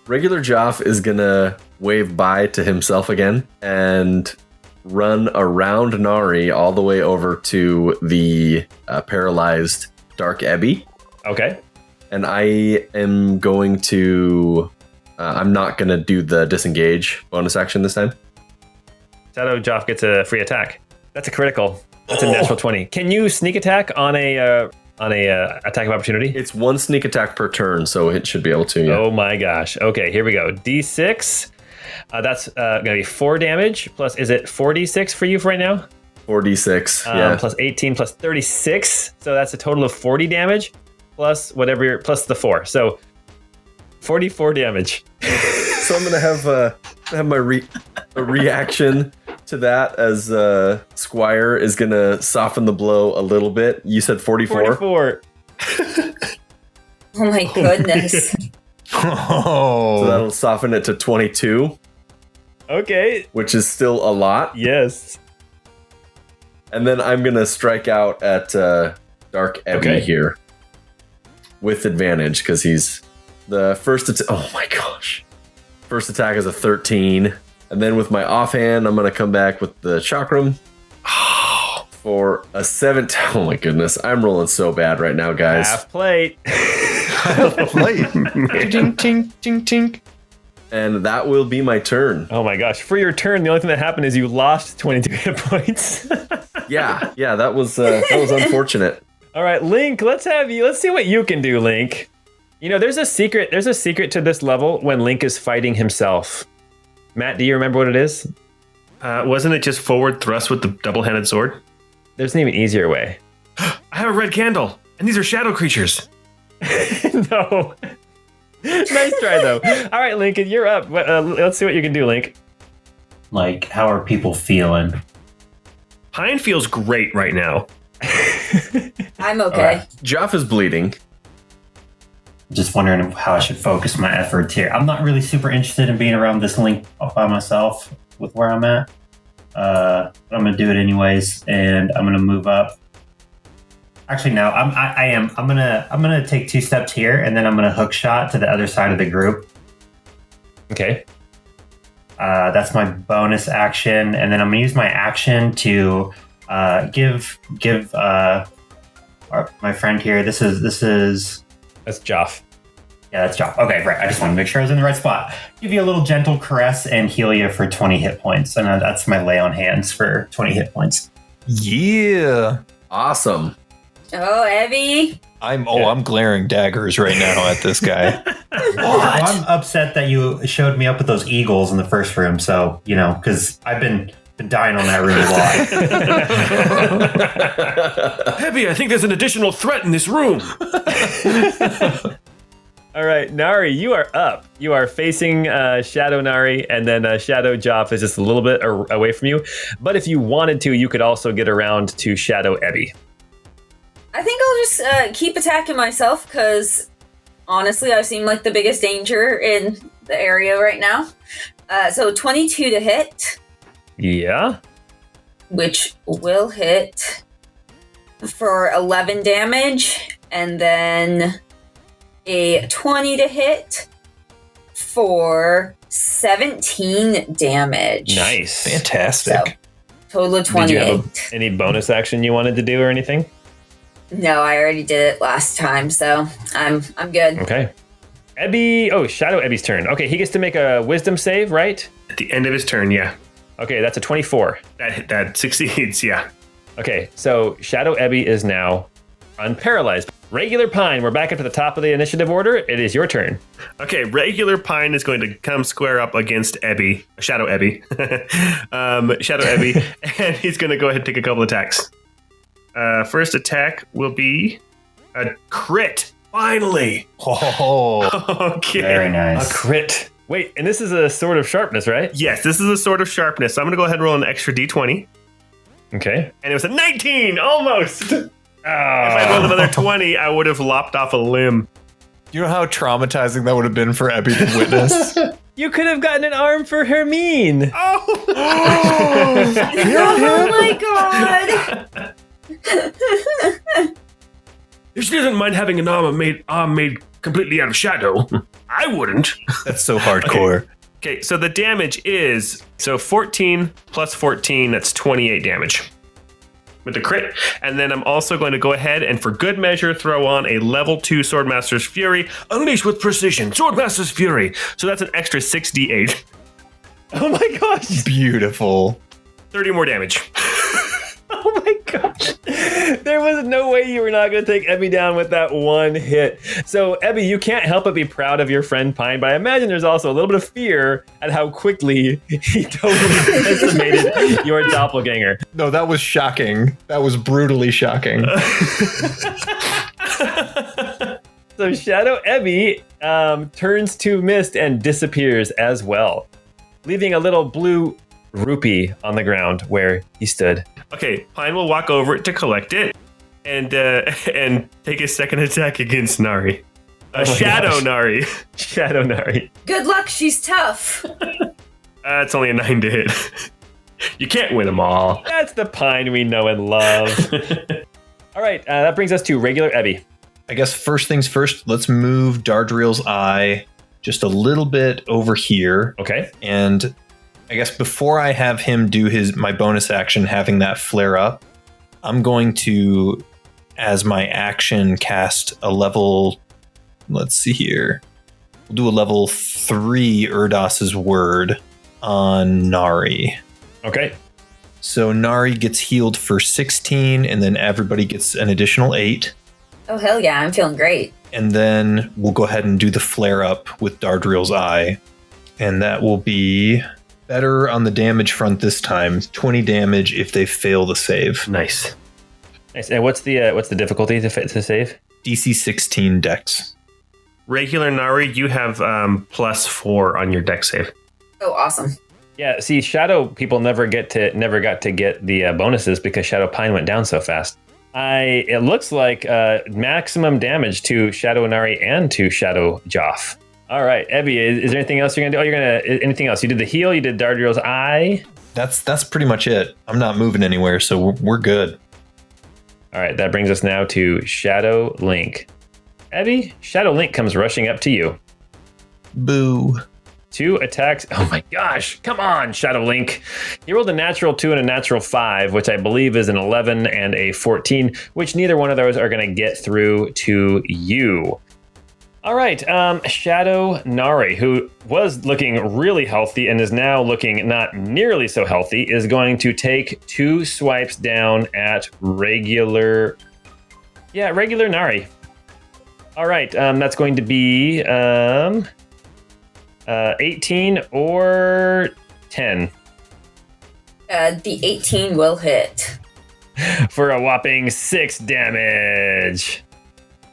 Regular Joff is gonna wave bye to himself again and run around Nari all the way over to the paralyzed Dark Ebby. Okay. And I am going to... I'm not gonna do the disengage bonus action this time. Shadow Joff gets a free attack. That's a critical. That's a natural 20. Can you sneak attack on a attack of opportunity? It's 1 sneak attack per turn, so it should be able to. Yeah. Oh my gosh. Okay, here we go. D6. That's going to be 4 damage. Plus, is it 4d6 for you for right now? 4d6. Yeah. Plus 18 plus 36. So that's a total of 40 damage. Plus whatever. Plus the 4. So 44 damage. So I'm gonna have my reaction to that as Squire is gonna soften the blow a little bit. You said 44? 44. Oh my goodness. So that'll soften it to 22. Okay. Which is still a lot. Yes. And then I'm gonna strike out at Dark Ebby here with advantage because he's the first attack. Oh my gosh. First attack is a 13. And then with my offhand, I'm going to come back with the chakram for a 17. Oh my goodness. I'm rolling so bad right now, guys. Half plate. Half plate. Tink, tink, tink, tink. And that will be my turn. Oh my gosh. For your turn, the only thing that happened is you lost 22 hit points. Yeah, that was unfortunate. All right, Link, let's see what you can do, Link. You know, there's a secret to this level when Link is fighting himself. Matt, do you remember what it is? Wasn't it just forward thrust with the double-handed sword? There's an even easier way. I have a red candle, and these are shadow creatures. No. Nice try, though. All right, Lincoln, you're up. Let's see what you can do, Link. Like, how are people feeling? Pine feels great right now. I'm okay. Right. Joff is bleeding. Just wondering how I should focus my efforts here. I'm not really super interested in being around this Link by myself with where I'm at. But I'm going to do it anyways, and I'm going to move up. Actually, no, I am. I'm gonna take 2 steps here, and then I'm gonna hook shot to the other side of the group. Okay. That's my bonus action, and then I'm gonna use my action to give my friend here. This is. That's Joff. Yeah, that's Joff. Okay, right. I just want to make sure I was in the right spot. Give you a little gentle caress and heal you for 20 hit points, and that's my lay on hands for 20 hit points. Yeah. Awesome. Oh, Evie. I'm glaring daggers right now at this guy. What? I'm upset that you showed me up with those eagles in the first room. So, because I've been dying on that room a lot. Heavy, I think there's an additional threat in this room. All right, Nari, you are up. You are facing Shadow Nari, and then Shadow Joff is just a little bit away from you. But if you wanted to, you could also get around to Shadow Ebby. I think I'll just keep attacking myself because honestly, I seem like the biggest danger in the area right now. So 22 to hit. Yeah. Which will hit for 11 damage, and then a 20 to hit for 17 damage. Nice. Fantastic. So, total of Did you 28. have any bonus action you wanted to do or anything? No, I already did it last time, so I'm good. Okay. Ebby. Oh, Shadow Ebby's turn. Okay, he gets to make a wisdom save, right? At the end of his turn, yeah. Okay, that's a 24. That succeeds, yeah. Okay, so Shadow Ebby is now unparalyzed. Regular Pine, we're back up to the top of the initiative order. It is your turn. Okay, regular Pine is going to come square up against Ebby, Shadow Ebby. Shadow Ebby, and he's going to go ahead and take a couple attacks. First attack will be a crit. Finally. Oh, Okay. Very A nice. crit. Wait, and this is a sword of sharpness, right? Yes, this is a sword of sharpness. So I'm going to go ahead and roll an extra d20. Okay. And it was a 19, almost. If Oh. I rolled another 20, I would have lopped off a limb. You know how traumatizing that would have been for Ebby to witness? You could have gotten an arm for Hermine. Oh! Oh my god! If she doesn't mind having an arm made completely out of shadow, I wouldn't. That's so hardcore. Okay, so the damage is 14 plus 14, that's 28 damage with the crit. And then I'm also going to go ahead and, for good measure, throw on a level 2 Swordmaster's Fury. Unleash with precision, Swordmaster's Fury. So that's an extra 6d8. Oh my gosh. Beautiful. 30 more damage. Oh my gosh. There was no way you were not going to take Ebby down with that one hit. So, Ebby, you can't help but be proud of your friend Pine, but I imagine there's also a little bit of fear at how quickly he totally decimated your doppelganger. No, that was shocking. That was brutally shocking. So, Shadow Ebby turns to mist and disappears as well, leaving a little blue rupee on the ground where he stood. Okay, Pine will walk over to collect it and take a second attack against Nari. Shadow gosh. Nari. Shadow Nari. Good luck, she's tough. It's only a 9 to hit. You can't win them all. That's the Pine we know and love. All right, that brings us to regular Ebby. I guess first things first, let's move Dardriel's eye just a little bit over here. Okay. And I guess before I have him do my bonus action, having that flare up, I'm going to, as my action, cast a level, let's see here. We'll do a level 3 Erdos's Word on Nari. Okay. So Nari gets healed for 16, and then everybody gets an additional 8. Oh, hell yeah, I'm feeling great. And then we'll go ahead and do the flare up with Dardriel's eye. And that will be better on the damage front this time. 20 damage if they fail the save. Nice. Nice. And what's the difficulty to save? DC 16 dex. Regular Nari, you have +4 on your dex save. Oh, awesome. Yeah. See, Shadow people never got to get the bonuses because Shadow Pine went down so fast. It looks like maximum damage to Shadow Nari and to Shadow Joff. All right, Ebby, is there anything else you're gonna do? Oh, anything else? You did the heal. You did Dardriel's eye. That's pretty much it. I'm not moving anywhere, so we're good. All right, that brings us now to Shadow Link. Ebby, Shadow Link comes rushing up to you. Boo. 2 attacks. Oh my gosh, come on, Shadow Link. He rolled a natural 2 and a natural 5, which I believe is an 11 and a 14, which neither one of those are going to get through to you. All right, Shadow Nari, who was looking really healthy and is now looking not nearly so healthy, is going to take 2 swipes down at regular Nari. All right, that's going to be 18 or 10 The 18 will hit. for a whopping 6 damage.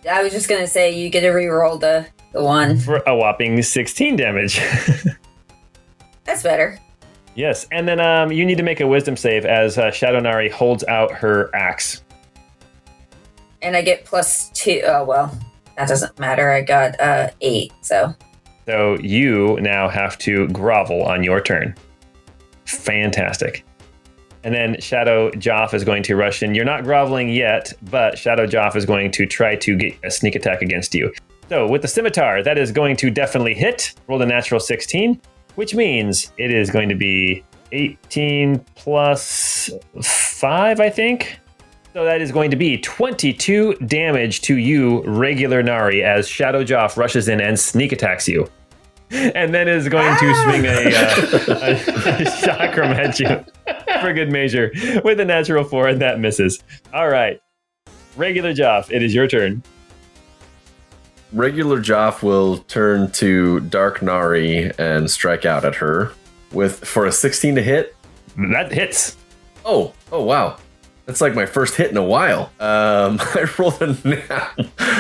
I was just gonna say you get to reroll the one. For a whopping 16 damage. That's better. Yes, and then you need to make a wisdom save as Shadow Nari holds out her axe. And I get +2. Oh, well, that doesn't matter. I got 8, so. So you now have to grovel on your turn. Fantastic. And then Shadow Joff is going to rush in. You're not groveling yet, but Shadow Joff is going to try to get a sneak attack against you. So with the scimitar, that is going to definitely hit. Roll the natural 16, which means it is going to be 18 plus 5, I think. So that is going to be 22 damage to you, regular Nari, as Shadow Joff rushes in and sneak attacks you. And then is going to swing a chakram at you for good measure with a natural 4, and that misses. All right. Regular Joff, it is your turn. Regular Joff will turn to Dark Nari and strike out at her for a 16 to hit. That hits. Oh, wow. That's like my first hit in a while. I rolled a now.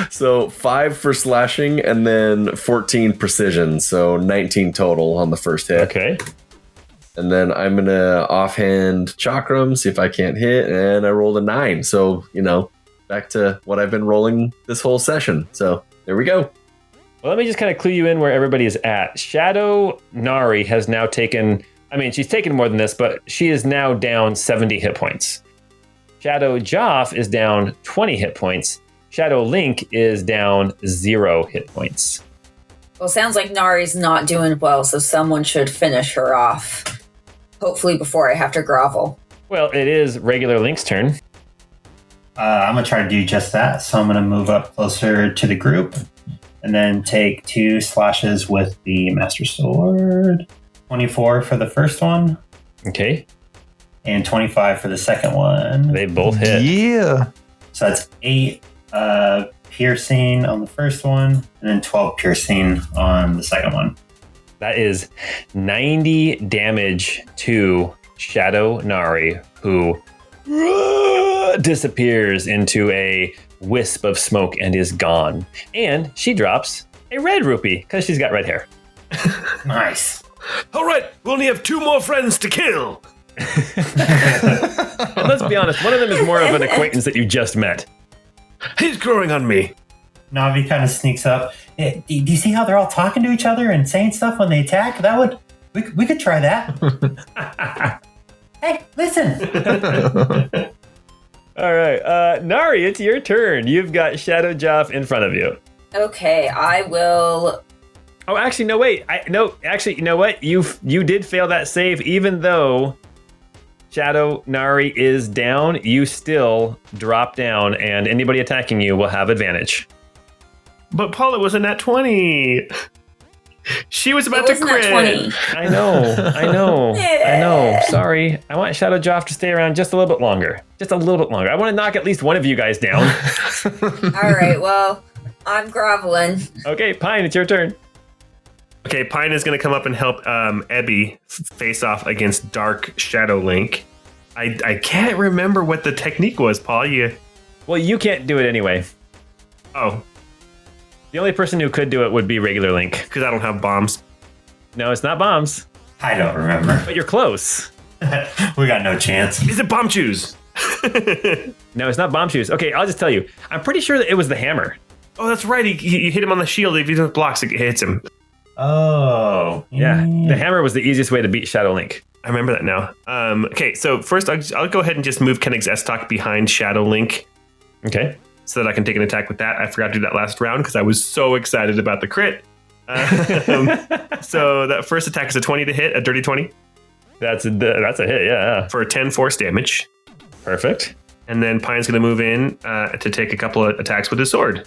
So 5 for slashing and then 14 precision. So 19 total on the first hit. Okay. And then I'm going to offhand chakram, see if I can't hit. And I rolled a 9. So, back to what I've been rolling this whole session. So there we go. Well, let me just kind of clue you in where everybody is at. Shadow Nari has now taken, she's taken more than this, but she is now down 70 hit points. Shadow Joff is down 20 hit points. Shadow Link is down 0 hit points. Well, sounds like Nari's not doing well, so someone should finish her off. Hopefully before I have to grovel. Well, it is regular Link's turn. I'm going to try to do just that. So I'm going to move up closer to the group and then take 2 slashes with the Master Sword. 24 for the first one. Okay. And 25 for the second one. They both hit. Yeah. So that's 8 piercing on the first one, and then 12 piercing on the second one. That is 90 damage to Shadow Nari, who disappears into a wisp of smoke and is gone. And she drops a red rupee because she's got red hair. Nice. All right, we only have 2 more friends to kill. And let's be honest, one of them is more of an acquaintance that you just met. He's growing on me. Navi kind of sneaks up. Hey, do you see how they're all talking to each other and saying stuff when they attack? We could try that. Hey, listen. All right, Nari, it's your turn. You've got Shadow Joff in front of you. Okay, I will. Oh, actually, no, wait. You know what? You did fail that save, even though Shadow Nari is down. You still drop down, and anybody attacking you will have advantage. But Paula was a nat 20. She was about to crit. 20. I know. Sorry. I want Shadow Joff to stay around just a little bit longer. I want to knock at least one of you guys down. All right, well, I'm groveling. Okay, Pine, it's your turn. Okay, Pine is going to come up and help Ebby face off against Dark Shadow Link. I can't remember what the technique was, Paul. Well, you can't do it anyway. Oh. The only person who could do it would be regular Link. Because I don't have bombs. No, it's not bombs. I don't remember. But you're close. We got no chance. Is it bomb shoes? No, it's not bomb shoes. Okay, I'll just tell you. I'm pretty sure that it was the hammer. Oh, that's right. You hit him on the shield. If he doesn't blocks, it hits him. Oh. Yeah, the hammer was the easiest way to beat Shadow Link. I remember that now. Okay, so first I'll go ahead and just move Kenig's S-Talk behind Shadow Link. Okay. So that I can take an attack with that. I forgot to do that last round because I was so excited about the crit. So that first attack is a 20 to hit, a dirty 20. That's a hit, yeah. For a 10 force damage. Perfect. And then Pine's going to move in to take a couple of attacks with his sword.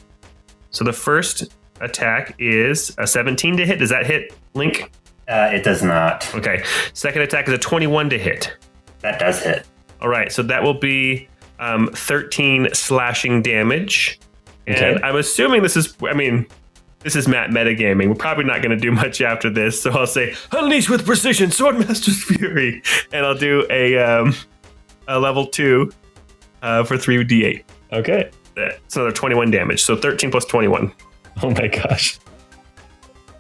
So the first attack is a 17 to hit. Does that hit, Link? It does not. Okay. Second attack is a 21 to hit. That does hit. All right. So that will be 13 slashing damage. Okay. And I'm assuming this is Matt metagaming. We're probably not going to do much after this. So I'll say, unleash with precision, Swordmaster's Fury. And I'll do a level 2 for 3d8. Okay. That's another 21 damage. So 13 plus 21. Oh my gosh.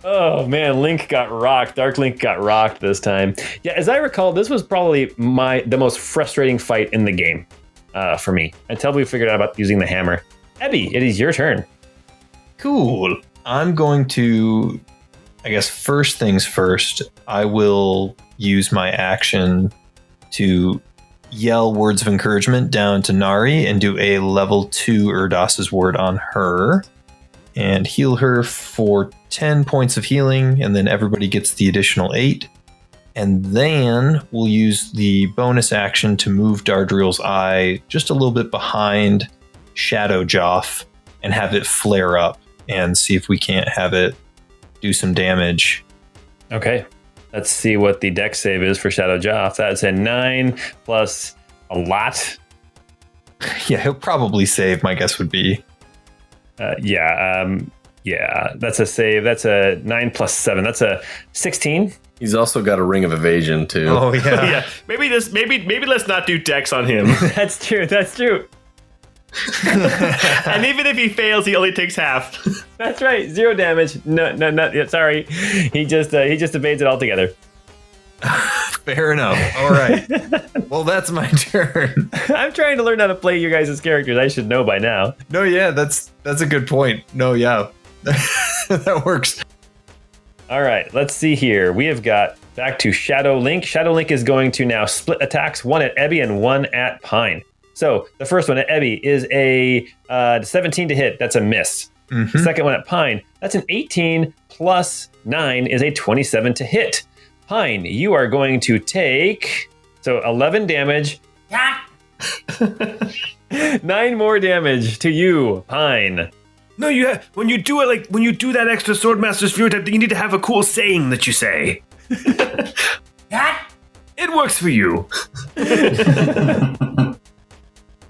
Oh man, Link got rocked. Dark Link got rocked this time. Yeah, as I recall, this was probably the most frustrating fight in the game for me until we figured out about using the hammer. Ebby, it is your turn. Cool. I'm going to, I guess, first things first, I will use my action to yell words of encouragement down to Nari and do a level 2 Urdas's word on her and heal her for 10 points of healing, and then everybody gets the additional 8. And then we'll use the bonus action to move Dardriel's eye just a little bit behind Shadow Joff and have it flare up and see if we can't have it do some damage. Okay. Let's see what the dex save is for Shadow Joff. That's a 9 plus a lot. Yeah, he'll probably save, my guess would be. Yeah, that's a save. That's a 9 plus 7. That's a 16. He's also got a ring of evasion too. Oh, yeah. Yeah, maybe let's not do dex on him. That's true. And even if he fails, he only takes half. That's right. 0 damage. No, yeah, sorry. He just evades it altogether. Fair enough. All right. Well, that's my turn. I'm trying to learn how to play your guys' characters. I should know by now. No, yeah, that's a good point. No, yeah. That works. All right, let's see here. We have got back to Shadow Link. Shadow Link is going to now split attacks, one at Ebby and one at Pine. So the first one at Ebby is a 17 to hit. That's a miss. Mm-hmm. The second one at Pine, that's an 18 plus 9 is a 27 to hit. Pine, you are going to take 11 damage. 9 more damage to you, Pine. No, when you do it, like when you do that extra Swordmaster's Fury type, you need to have a cool saying that you say. It works for you.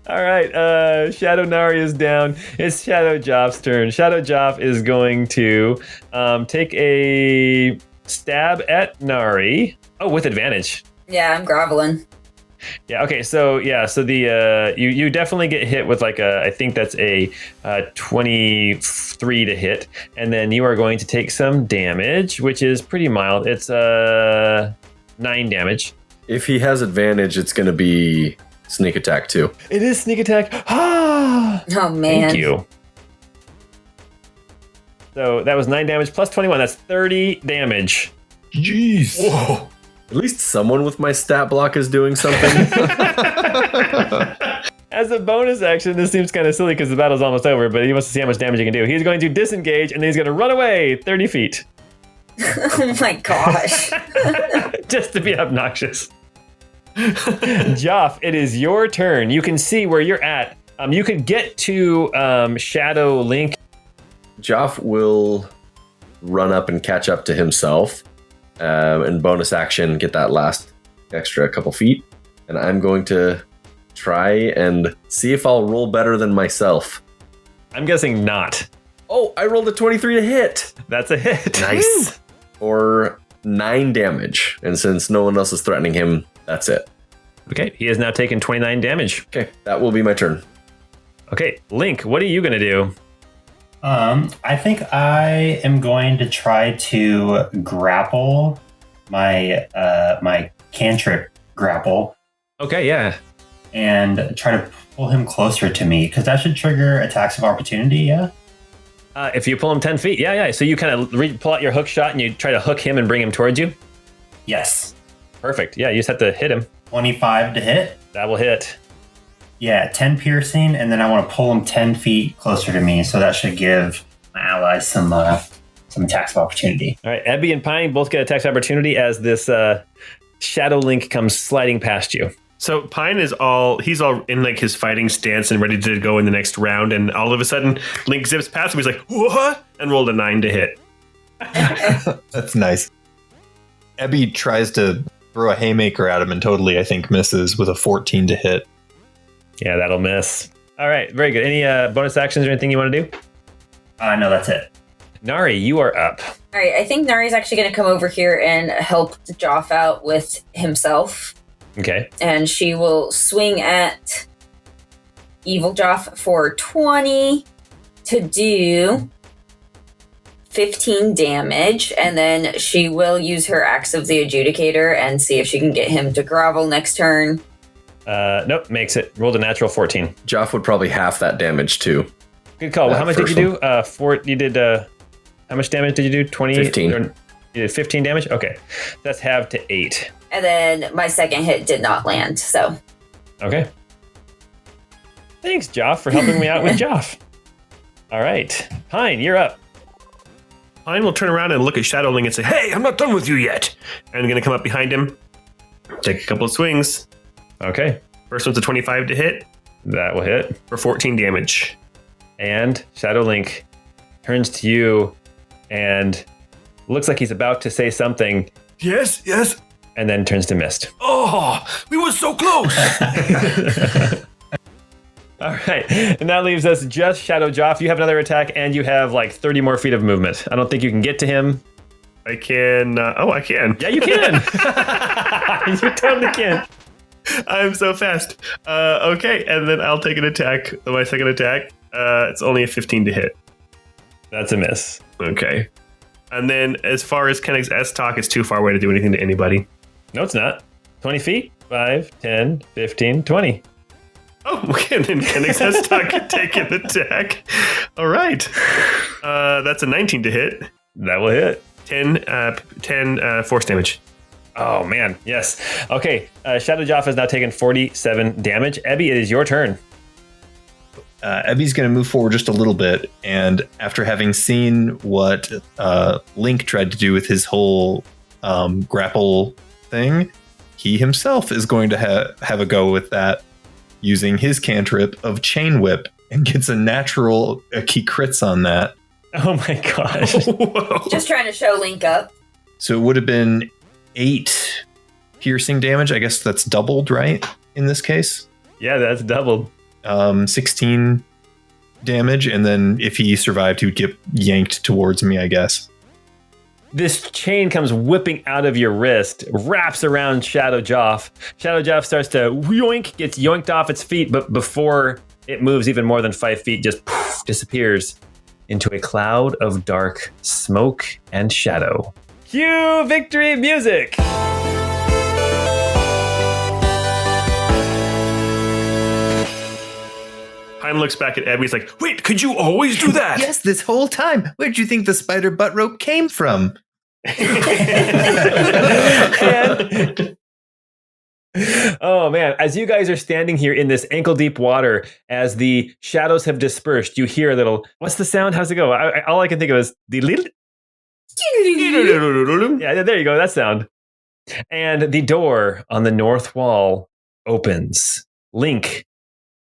All right, Shadow Nari is down. It's Shadow Joff's turn. Shadow Joff is going to take a stab at Nari. Oh, with advantage. Yeah, I'm groveling. Yeah. Okay. So the you definitely get hit with I think that's a 23 to hit, and then you are going to take some damage, which is pretty mild. It's 9 damage. If he has advantage, it's going to be sneak attack too. It is sneak attack. Ah! Oh man. Thank you. So that was 9 damage plus 21. That's 30 damage. Jeez. Whoa. At least someone with my stat block is doing something. As a bonus action, this seems kind of silly because the battle's almost over, but he wants to see how much damage he can do. He's going to disengage, and then he's going to run away 30 feet. Oh my gosh. Just to be obnoxious. Joff, it is your turn. You can see where you're at. You could get to Shadow Link. Joff will run up and catch up to himself. And bonus action, get that last extra couple feet. And I'm going to try and see if I'll roll better than myself. I'm guessing not. Oh, I rolled a 23 to hit. That's a hit. Nice. Or 9 damage. And since no one else is threatening him, that's it. Okay, he has now taken 29 damage. Okay, that will be my turn. Okay, Link, what are you going to do? I think I am going to try to grapple my my cantrip grapple. Okay, yeah. And try to pull him closer to me, because that should trigger attacks of opportunity, yeah? If you pull him 10 feet, yeah. So you kind of pull out your hook shot and you try to hook him and bring him towards you? Yes. Perfect. Yeah, you just have to hit him. 25 to hit? That will hit. Yeah, 10 piercing, and then I want to pull him 10 feet closer to me, so that should give my allies some attacks of opportunity. All right, Ebby and Pine both get attacks of opportunity as this Shadow Link comes sliding past you. So Pine is he's all in like his fighting stance and ready to go in the next round, and all of a sudden Link zips past him. He's like, "What?" and rolled a 9 to hit. That's nice. Ebby tries to throw a haymaker at him and totally, I think, misses with a 14 to hit. Yeah, that'll miss. All right, very good. Any bonus actions or anything you want to do? No, that's it. Nari, you are up. All right, I think Nari's actually going to come over here and help Joff out with himself. Okay. And she will swing at Evil Joff for 20 to do 15 damage. And then she will use her Axe of the Adjudicator and see if she can get him to grovel next turn. Nope, makes it. Rolled a natural 14. Joff would probably half that damage too. Good call. How much did you do? You did. How much damage did you do? 20. 15. You did 15 damage. Okay, that's halved to 8. And then my second hit did not land. So Okay. Thanks, Joff, for helping me out with Joff. All right, Pine, you're up. Pine will turn around and look at Shadowling and say, "Hey, I'm not done with you yet." And I'm going to come up behind him, take a couple of swings. Okay, First one's a 25 to hit that will hit. for 14 damage. And Shadow Link turns to you and looks like he's about to say something, Yes, yes. and then turns to Mist. Oh, we were so close. All right, and that leaves us just Shadow Joff. You have another attack, and you have like 30 more feet of movement. I don't think you can get to him. I can. I can. Yeah, you can. You totally can. I'm so fast. Okay, and then I'll take an attack. My second attack. It's only a 15 to hit. That's a miss. Okay. And then as far as Kennex S talk, it's too far away to do anything to anybody. No, it's not. 20 feet. 5, 10, 15, 20. Oh, okay. And then Kennex S talk can take an attack. All right. That's a 19 to hit. That will hit. 10 force damage. Oh, man. Yes. Okay. Shadow Joff has now taken 47 damage. Ebby, it is your turn. Ebby's going to move forward just a little bit, and after having seen what Link tried to do with his whole grapple thing, he himself is going to have a go with that, using his cantrip of Chain Whip, and gets a natural, he crits on that. Oh my gosh. Whoa. just trying to show Link up. So it would have been 8 piercing damage. I guess that's doubled, right? In this case, Yeah, that's doubled. 16 damage, and then if he survived, he would get yanked towards me, I guess. This chain comes whipping out of your wrist, wraps around Shadow Joff. Shadow Joff starts to yoink, gets yoinked off its feet, but before it moves even more than 5 feet, just poof, disappears into a cloud of dark smoke and shadow. Cue victory music! Pine looks back at Ebby. He's like, "Wait, could you always do that?" Yes, this whole time. Where'd you think the spider butt rope came from? And- oh man, as you guys are standing here in this ankle deep water, as the shadows have dispersed, you hear a little, what's the sound? How's it go? All I can think of is the little. Yeah, there you go, that sound. And the door on the north wall opens. Link,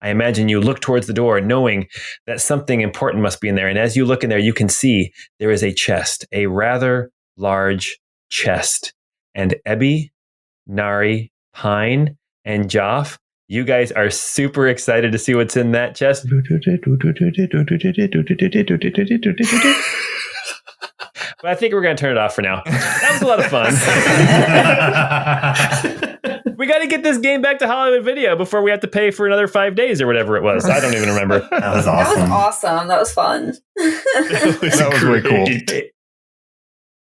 I imagine you look towards the door knowing that something important must be in there. And as you look in there, you can see there is a chest, a rather large chest. And Ebby, Nari, Pine, and Joff, you guys are super excited to see what's in that chest. But I think we're going to turn it off for now. That was a lot of fun. We got to get this game back to Hollywood Video before we have to pay for another 5 days or whatever it was. I don't even remember. That was That was awesome. awesome. That was fun. That was way cool.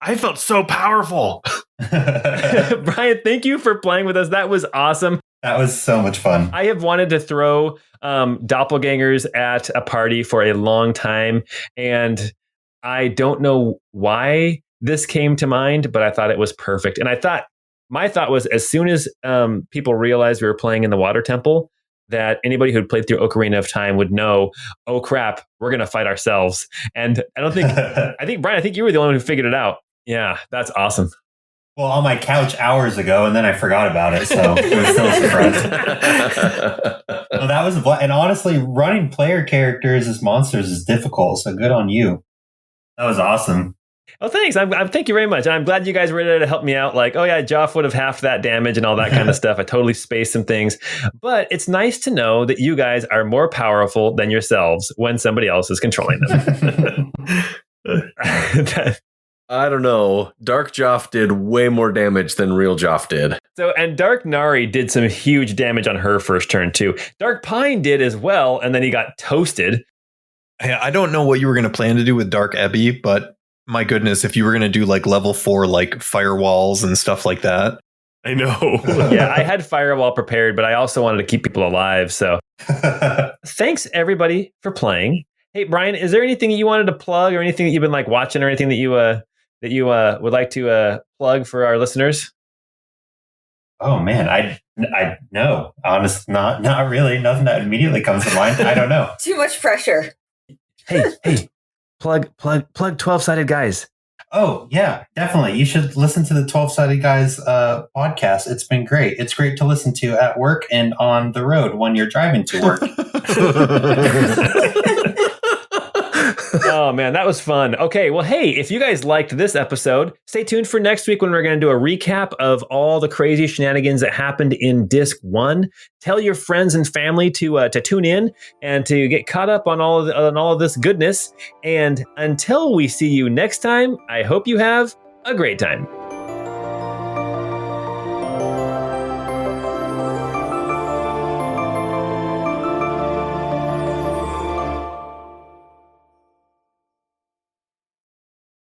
I felt so powerful. Brian, thank you for playing with us. That was awesome. That was so much fun. I have wanted to throw doppelgangers at a party for a long time, and I don't know why this came to mind, but I thought it was perfect. And my thought was, as soon as people realized we were playing in the Water Temple, that anybody who'd played through Ocarina of Time would know, oh crap, we're going to fight ourselves. And I think, Brian, I think you were the only one who figured it out. Yeah, that's awesome. Well, on my couch hours ago, and then I forgot about it, so it was still a surprise. Well, that was and honestly, running player characters as monsters is difficult, so good on you. That was awesome. Oh, thanks. Thank you very much. And I'm glad you guys were there to help me out. Like, oh yeah, Joff would have half that damage and all that kind of stuff. I totally spaced some things. But it's nice to know that you guys are more powerful than yourselves when somebody else is controlling them. I don't know. Dark Joff did way more damage than real Joff did. So, and Dark Nari did some huge damage on her first turn too. Dark Pine did as well, and then he got toasted. I don't know what you were going to plan to do with Dark Ebby, but my goodness, if you were going to do like level 4, like firewalls and stuff like that. I know. Yeah, I had firewall prepared, but I also wanted to keep people alive. So thanks everybody for playing. Hey, Brian, is there anything that you wanted to plug or anything that you've been like watching or anything that you would like to plug for our listeners? Oh man, I no, honest, not really. Nothing that immediately comes to mind. I don't know. Too much pressure. Hey, plug 12-sided guys. Oh yeah, definitely. You should listen to the 12-sided guys podcast. It's been great. It's great to listen to at work and on the road when you're driving to work. Oh man, that was fun. Okay, well, hey, if you guys liked this episode, stay tuned for next week when we're going to do a recap of all the crazy shenanigans that happened in Disc 1. Tell your friends and family to tune in and to get caught up on all of this goodness. And until we see you next time, I hope you have a great time.